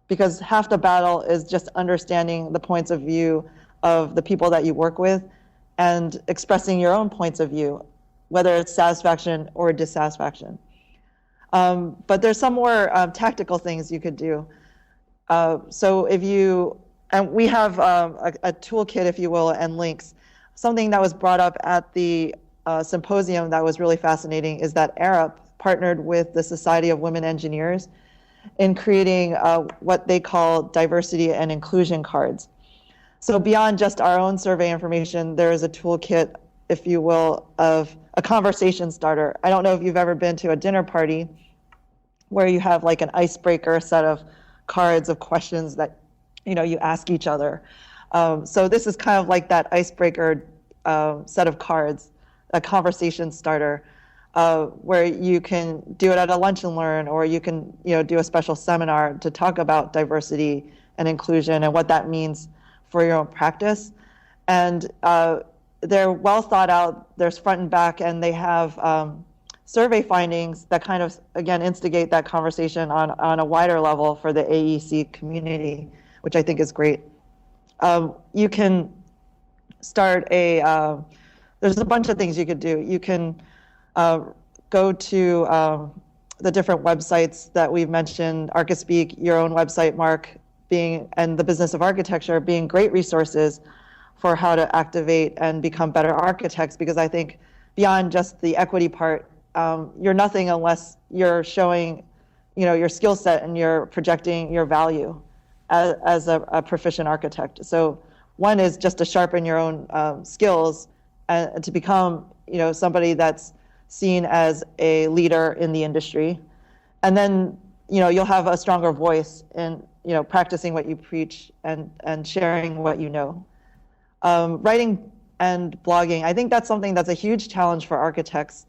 Because half the battle is just understanding the points of view of the people that you work with and expressing your own points of view, whether it's satisfaction or dissatisfaction. But there's some more tactical things you could do. So if you, and we have a toolkit, if you will, and links. Something that was brought up at the symposium that was really fascinating is that Arup partnered with the Society of Women Engineers in creating what they call diversity and inclusion cards. So beyond just our own survey information, there is a toolkit, if you will, of a conversation starter. I don't know if you've ever been to a dinner party where you have like an icebreaker set of cards of questions that you ask each other. So this is kind of like that icebreaker set of cards, a conversation starter, where you can do it at a lunch and learn, or you can do a special seminar to talk about diversity and inclusion and what that means for your own practice. And they're well thought out, there's front and back, and they have survey findings that kind of, again, instigate that conversation on a wider level for the AEC community, which I think is great. You can start there's a bunch of things you could do. You can go to the different websites that we've mentioned, Archispeak, your own website, Mark, and the Business of Architecture being great resources for how to activate and become better architects, because I think beyond just the equity part, you're nothing unless you're showing your skill set and you're projecting your value as a proficient architect. So one is just to sharpen your own skills and to become somebody that's seen as a leader in the industry. And then you'll have a stronger voice in practicing what you preach and sharing what you know. Writing and blogging, I think that's something that's a huge challenge for architects.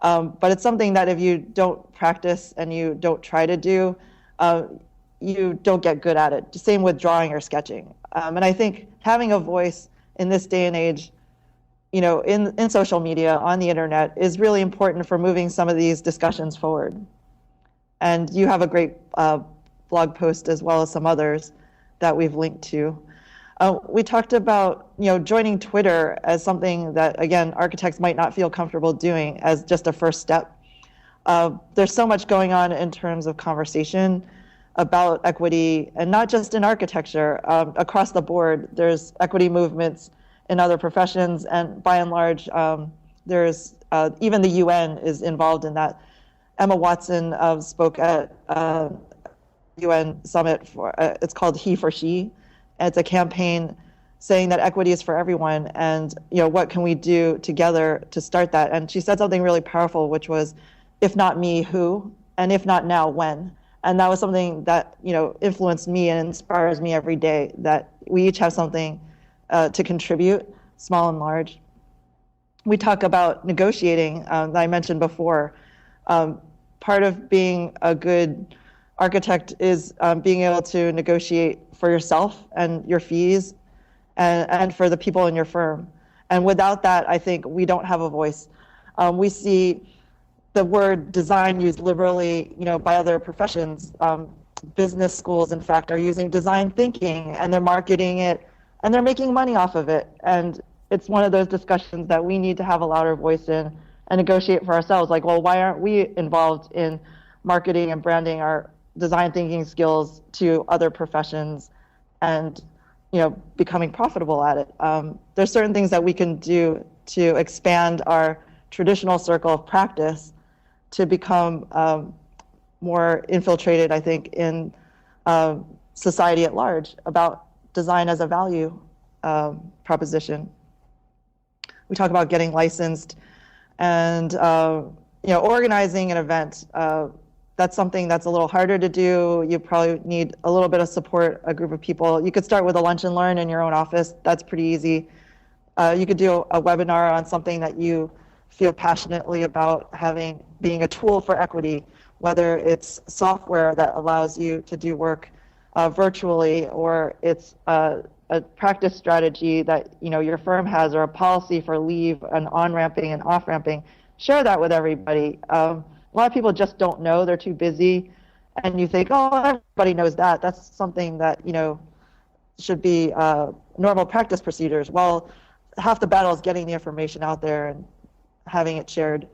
But it's something that if you don't practice and you don't try to do, you don't get good at it. Same with drawing or sketching. And I think having a voice in this day and age, in social media, on the internet, is really important for moving some of these discussions forward. And you have a great blog post as well as some others that we've linked to. We talked about joining Twitter as something that, again, architects might not feel comfortable doing as just a first step. There's so much going on in terms of conversation about equity, and not just in architecture. Across the board, there's equity movements in other professions, and by and large, there's even the UN is involved in that. Emma Watson spoke at UN summit for it's called He for She. It's a campaign saying that equity is for everyone, and what can we do together to start that? And she said something really powerful, which was, if not me, who? And if not now, when? And that was something that influenced me and inspires me every day, that we each have something to contribute, small and large. We talk about negotiating that I mentioned before. Part of being a good architect is being able to negotiate for yourself and your fees and for the people in your firm. And without that, I think we don't have a voice. We see the word design used liberally, by other professions. Business schools, in fact, are using design thinking, and they're marketing it, and they're making money off of it. And it's one of those discussions that we need to have a louder voice in and negotiate for ourselves. Like, well, why aren't we involved in marketing and branding our design thinking skills to other professions and becoming profitable at it? There's certain things that we can do to expand our traditional circle of practice to become more infiltrated, I think, in society at large about design as a value proposition. We talk about getting licensed and organizing an event. That's something that's a little harder to do. You probably need a little bit of support, a group of people. You could start with a lunch and learn in your own office. That's pretty easy. You could do a webinar on something that you feel passionately about being a tool for equity, whether it's software that allows you to do work virtually, or it's a practice strategy that your firm has, or a policy for leave and on-ramping and off-ramping. Share that with everybody. A lot of people just don't know. They're too busy. And you think, oh, everybody knows that. That's something that should be normal practice procedures. Well, half the battle is getting the information out there and having it shared.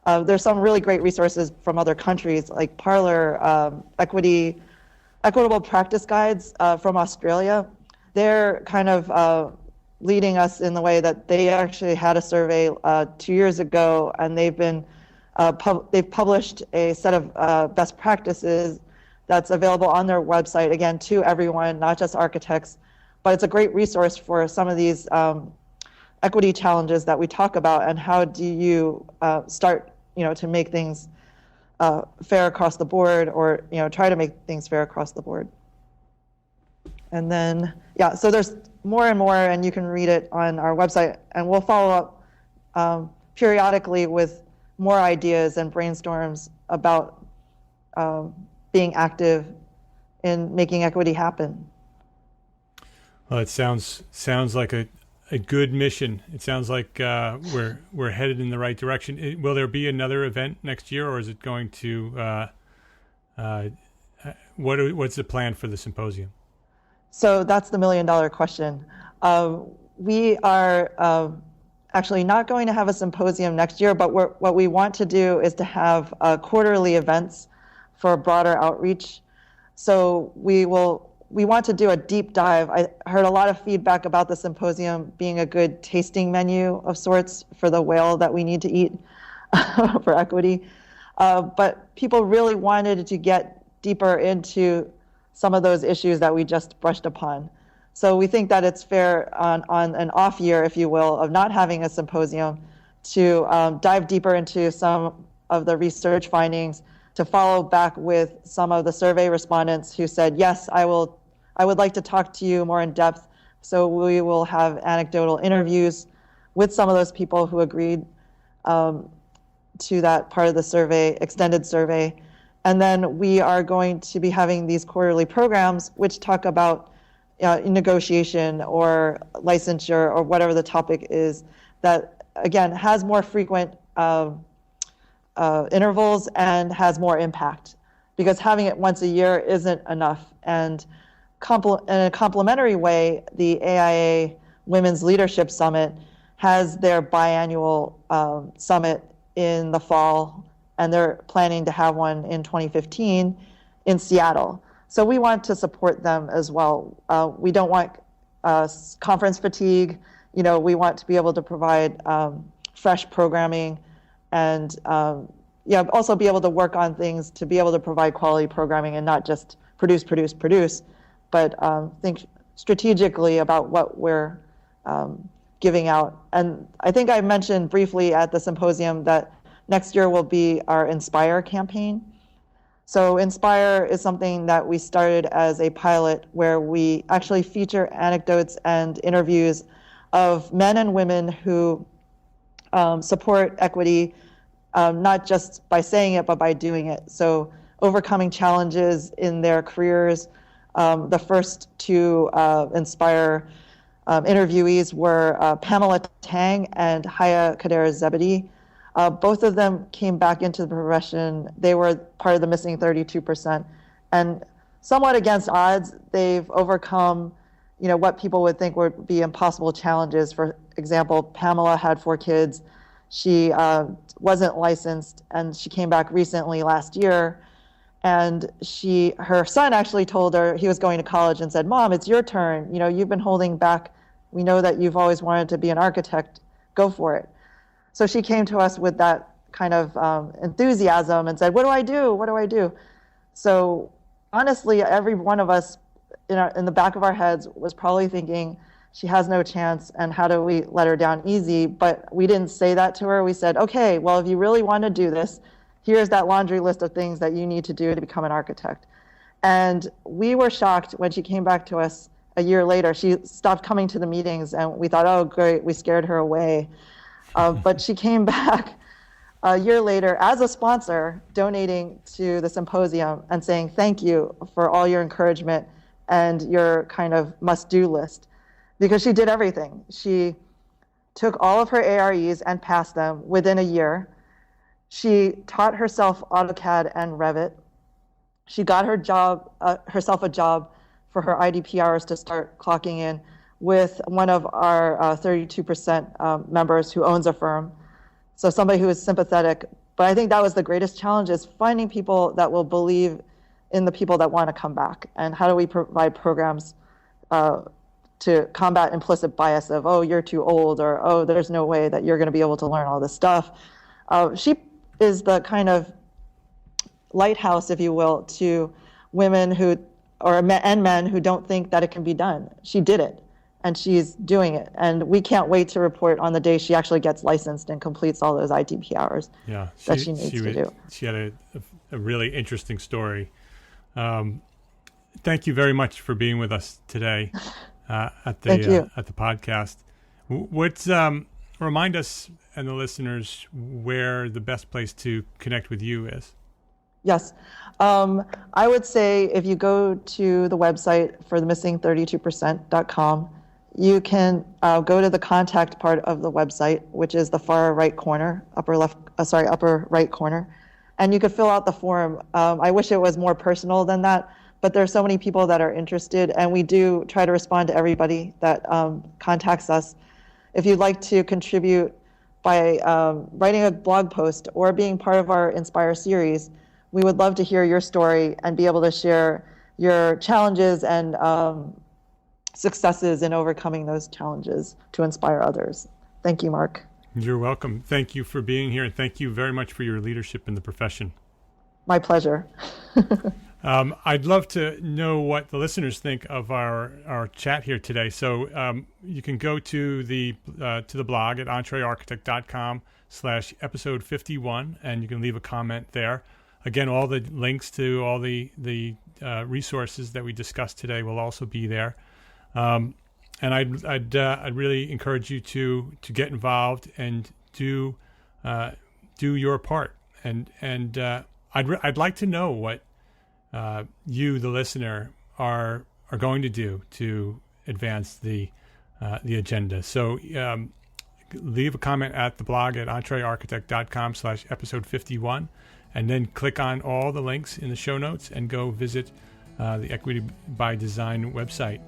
There's some really great resources from other countries, like Parlor, Equitable Practice Guides from Australia. They're kind of leading us in the way that they actually had a survey 2 years ago, and they've published a set of best practices that's available on their website, again, to everyone, not just architects. But it's a great resource for some of these equity challenges that we talk about, and how do you start, to make things fair across the board, or try to make things fair across the board. And then, so there's more and more, and you can read it on our website, and we'll follow up periodically with more ideas and brainstorms about being active in making equity happen. Well, it sounds like a good mission. It sounds like we're headed in the right direction. Will there be another event next year, or is it going to? What's the plan for the symposium? So that's the $1 million question. We are actually not going to have a symposium next year, but what we want to do is to have quarterly events for broader outreach. So we want to do a deep dive. I heard a lot of feedback about the symposium being a good tasting menu of sorts for the whale that we need to eat for equity. But people really wanted to get deeper into some of those issues that we just brushed upon. So we think that it's fair on an off year, if you will, of not having a symposium, to dive deeper into some of the research findings, to follow back with some of the survey respondents who said, yes, I would like to talk to you more in depth. So we will have anecdotal interviews with some of those people who agreed to that part of the survey, extended survey. And then we are going to be having these quarterly programs which talk about negotiation or licensure or whatever the topic is, that, again, has more frequent intervals and has more impact, because having it once a year isn't enough. And in a complementary way, the AIA Women's Leadership Summit has their biannual summit in the fall, and they're planning to have one in 2015 in Seattle. So we want to support them as well. We don't want conference fatigue. We want to be able to provide fresh programming, and also be able to work on things to be able to provide quality programming and not just produce, but think strategically about what we're giving out. And I think I mentioned briefly at the symposium that next year will be our Inspire campaign. So Inspire is something that we started as a pilot, where we actually feature anecdotes and interviews of men and women who support equity, not just by saying it, but by doing it. So overcoming challenges in their careers. The first two Inspire interviewees were Pamela Tang and Haya Kader Zebedee. Both of them came back into the profession. They were part of the missing 32%. And somewhat against odds, they've overcome, what people would think would be impossible challenges. For example, Pamela had 4 kids. She wasn't licensed, and she came back recently last year. And her son actually told her, he was going to college, and said, "Mom, it's your turn. You've been holding back. We know that you've always wanted to be an architect. Go for it." So she came to us with that kind of enthusiasm and said, "What do I do? What do I do?" So honestly, every one of us in the back of our heads was probably thinking, she has no chance, and how do we let her down easy? But we didn't say that to her. We said, okay, well, if you really want to do this, here's that laundry list of things that you need to do to become an architect. And we were shocked when she came back to us a year later. She stopped coming to the meetings, and we thought, oh, great, we scared her away. But she came back a year later as a sponsor, donating to the symposium and saying thank you for all your encouragement and your kind of must-do list, because she did everything. She took all of her AREs and passed them within a year. She taught herself AutoCAD and Revit. She got herself a job for her IDP hours to start clocking in with one of our 32% members who owns a firm. So somebody who is sympathetic. But I think that was the greatest challenge, is finding people that will believe in the people that want to come back. And how do we provide programs to combat implicit bias of, oh, you're too old, or, oh, there's no way that you're going to be able to learn all this stuff. She is the kind of lighthouse, if you will, to women who, and men who don't think that it can be done. She did it, and she's doing it. And we can't wait to report on the day she actually gets licensed and completes all those ITP hours that she needs to do. She had a really interesting story. Thank you very much for being with us today at the podcast. Remind us and the listeners where the best place to connect with you is. Yes. I would say if you go to the website for the missing32%.com, you can go to the contact part of the website, which is the far right corner, upper right corner, and you could fill out the form. I wish it was more personal than that, but there are so many people that are interested, and we do try to respond to everybody that contacts us. If you'd like to contribute by writing a blog post or being part of our Inspire series, we would love to hear your story and be able to share your challenges and successes in overcoming those challenges to inspire others. Thank you, Mark. You're welcome. Thank you for being here, and thank you very much for your leadership in the profession. My pleasure. I'd love to know what the listeners think of our chat here today. So you can go to the blog at entrearchitect.com/episode 51, and you can leave a comment there. Again, all the links to all the resources that we discussed today will also be there. And I'd really encourage you to get involved and do your part. And I'd like to know what you, the listener, are going to do to advance the agenda. So leave a comment at the blog at entrearchitect.com/episode 51. And then click on all the links in the show notes and go visit the Equity by Design website.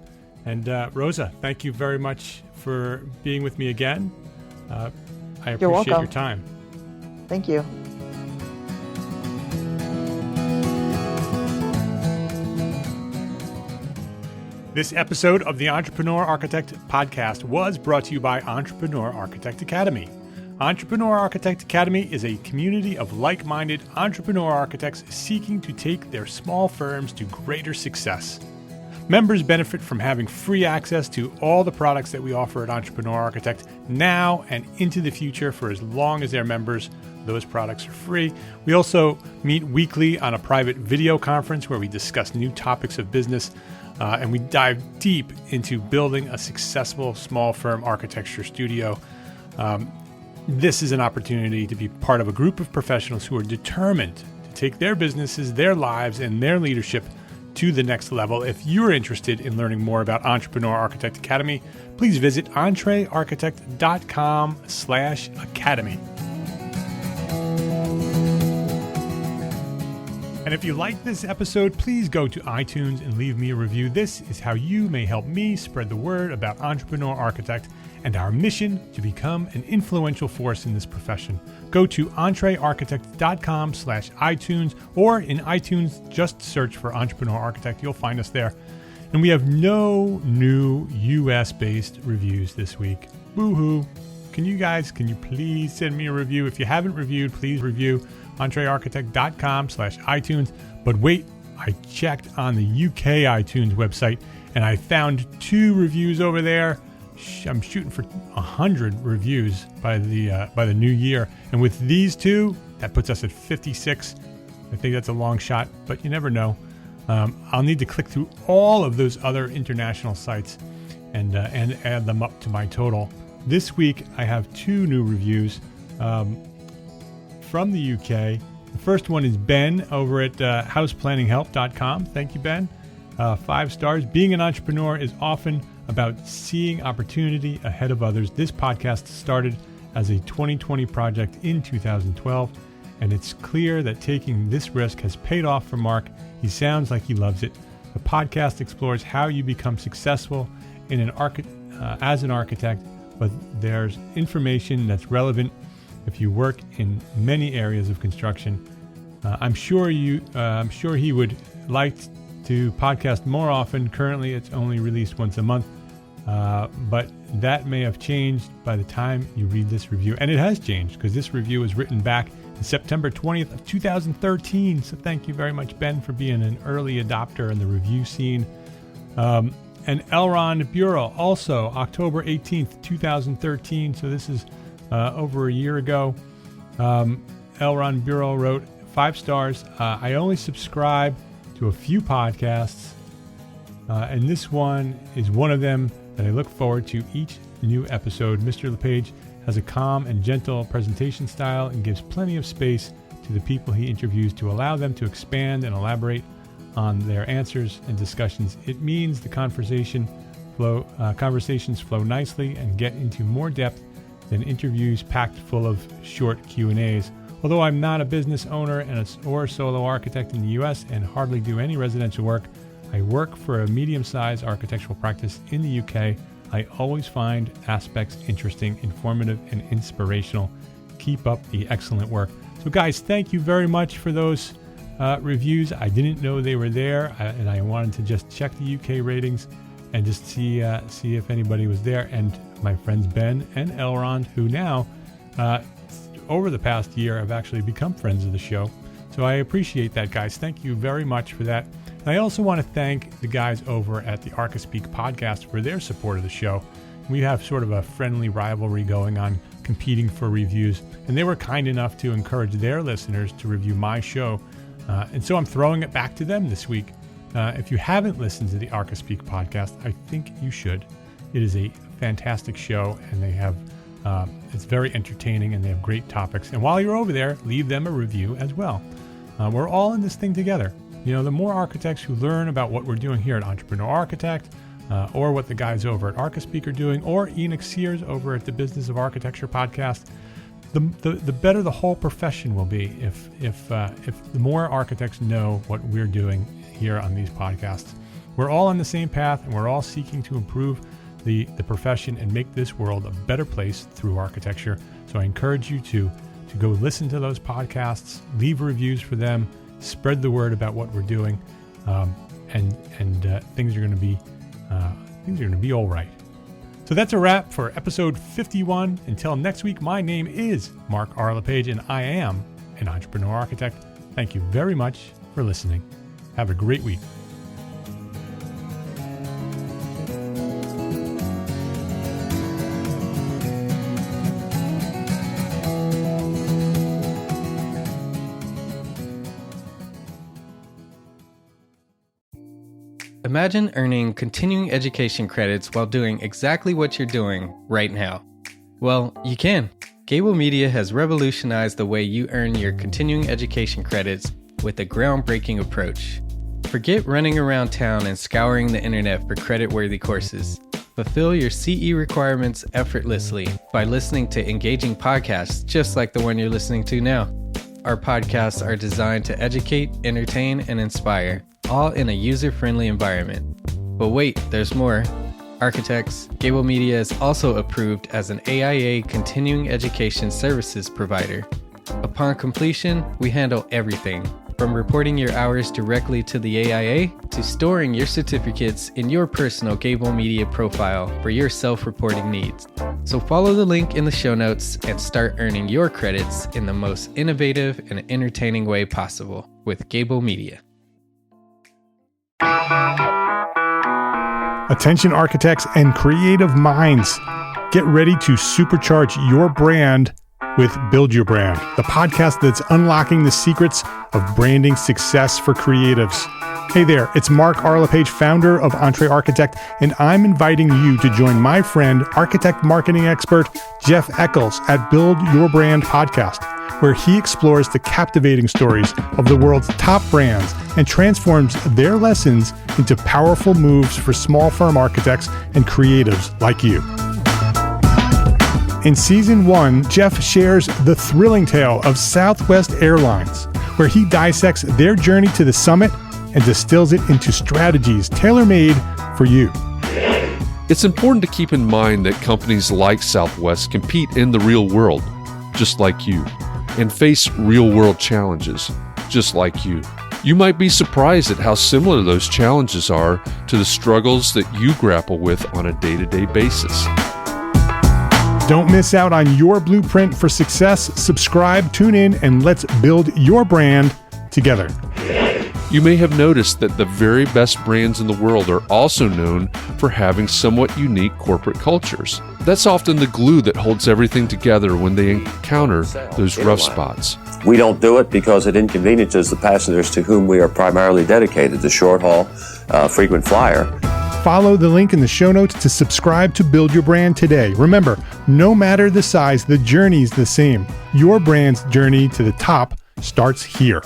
And Rosa, thank you very much for being with me again. I appreciate your time. Thank you. This episode of the Entrepreneur Architect podcast was brought to you by Entrepreneur Architect Academy. Entrepreneur Architect Academy is a community of like-minded entrepreneur architects seeking to take their small firms to greater success. Members benefit from having free access to all the products that we offer at Entrepreneur Architect now and into the future for as long as they're members. Those products are free. We also meet weekly on a private video conference where we discuss new topics of business, and we dive deep into building a successful small firm architecture studio. This is an opportunity to be part of a group of professionals who are determined to take their businesses, their lives, and their leadership to the next level. If you're interested in learning more about Entrepreneur Architect Academy, please visit entrearchitect.com/academy. And if you like this episode, please go to iTunes and leave me a review. This is how you may help me spread the word about Entrepreneur Architect and our mission to become an influential force in this profession. Go to entrearchitect.com/iTunes, or in iTunes, just search for Entrepreneur Architect. You'll find us there. And we have no new US-based reviews this week. Boo-hoo. Can you please send me a review? If you haven't reviewed, please review entrearchitect.com/iTunes. But wait, I checked on the UK iTunes website and I found 2 reviews over there. I'm shooting for 100 reviews by the new year. And with these 2, that puts us at 56. I think that's a long shot, but you never know. I'll need to click through all of those other international sites and add them up to my total. This week, I have 2 new reviews from the UK. The first one is Ben over at houseplanninghelp.com. Thank you, Ben. 5 stars. Being an entrepreneur is often about seeing opportunity ahead of others. This podcast started as a 2020 project in 2012, and it's clear that taking this risk has paid off for Mark. He sounds like he loves it. The podcast explores how you become successful in an as an architect, but there's information that's relevant if you work in many areas of construction. I'm sure he would like to podcast more often. Currently, it's only released once a month, but that may have changed by the time you read this review. And it has changed, because this review was written back on September 20th of 2013. So thank you very much, Ben, for being an early adopter in the review scene. And Elrond Bureau, also October 18th, 2013. So this is over a year ago. Elrond Bureau wrote 5 stars. I only subscribe to a few podcasts, and this one is one of them that I look forward to each new episode. Mr. LePage has a calm and gentle presentation style and gives plenty of space to the people he interviews to allow them to expand and elaborate on their answers and discussions. It means the conversations flow nicely and get into more depth than interviews packed full of short Q&As. Although I'm not a business owner or solo architect in the U.S. and hardly do any residential work, I work for a medium-sized architectural practice in the UK. I always find aspects interesting, informative, and inspirational. Keep up the excellent work. So guys, thank you very much for those reviews. I didn't know they were there, and I wanted to just check the UK ratings and just see if anybody was there. And my friends Ben and Elrond, who now, over the past year, have actually become friends of the show. So I appreciate that, guys. Thank you very much for that. And I also want to thank the guys over at the ArchiSpeak podcast for their support of the show. We have sort of a friendly rivalry going on, competing for reviews, and they were kind enough to encourage their listeners to review my show. And so I'm throwing it back to them this week. If you haven't listened to the ArchiSpeak podcast, I think you should. It is a fantastic show, and they have it's very entertaining, and they have great topics. And while you're over there, leave them a review as well. We're all in this thing together. You know, the more architects who learn about what we're doing here at Entrepreneur Architect, or what the guys over at ArchiSpeak are doing, or Enoch Sears over at the Business of Architecture podcast, the better the whole profession will be if the more architects know what we're doing here on these podcasts. We're all on the same path, and we're all seeking to improve the profession and make this world a better place through architecture. So I encourage you to go listen to those podcasts, leave reviews for them, spread the word about what we're doing, and things are going to be all right. So that's a wrap for episode 51. Until next week, my name is Mark R. LePage, and I am an entrepreneur architect. Thank you very much for listening. Have a great week. Imagine earning continuing education credits while doing exactly what you're doing right now. Well, you can. Gable Media has revolutionized the way you earn your continuing education credits with a groundbreaking approach. Forget running around town and scouring the internet for credit-worthy courses. Fulfill your CE requirements effortlessly by listening to engaging podcasts just like the one you're listening to now. Our podcasts are designed to educate, entertain, and inspire, all in a user-friendly environment. But wait, there's more. Architects, Gable Media is also approved as an AIA continuing education services provider. Upon completion, we handle everything, from reporting your hours directly to the AIA to storing your certificates in your personal Gable Media profile for your self-reporting needs. So follow the link in the show notes and start earning your credits in the most innovative and entertaining way possible with Gable Media. Attention architects and creative minds, get ready to supercharge your brand with Build Your Brand, the podcast that's unlocking the secrets of branding success for creatives. Hey there, it's Mark R. LePage, founder of Entre Architect, and I'm inviting you to join my friend, architect marketing expert Jeff Eccles at Build Your Brand podcast, where he explores the captivating stories of the world's top brands and transforms their lessons into powerful moves for small firm architects and creatives like you. In Season 1, Jeff shares the thrilling tale of Southwest Airlines, where he dissects their journey to the summit and distills it into strategies tailor-made for you. It's important to keep in mind that companies like Southwest compete in the real world, just like you, and face real-world challenges, just like you. You might be surprised at how similar those challenges are to the struggles that you grapple with on a day-to-day basis. Don't miss out on your blueprint for success. Subscribe, tune in, and let's build your brand together. You may have noticed that the very best brands in the world are also known for having somewhat unique corporate cultures. That's often the glue that holds everything together when they encounter those rough spots. We don't do it because it inconveniences the passengers to whom we are primarily dedicated, the short haul, frequent flyer. Follow the link in the show notes to subscribe to Build Your Brand today. Remember, no matter the size, the journey is the same. Your brand's journey to the top starts here.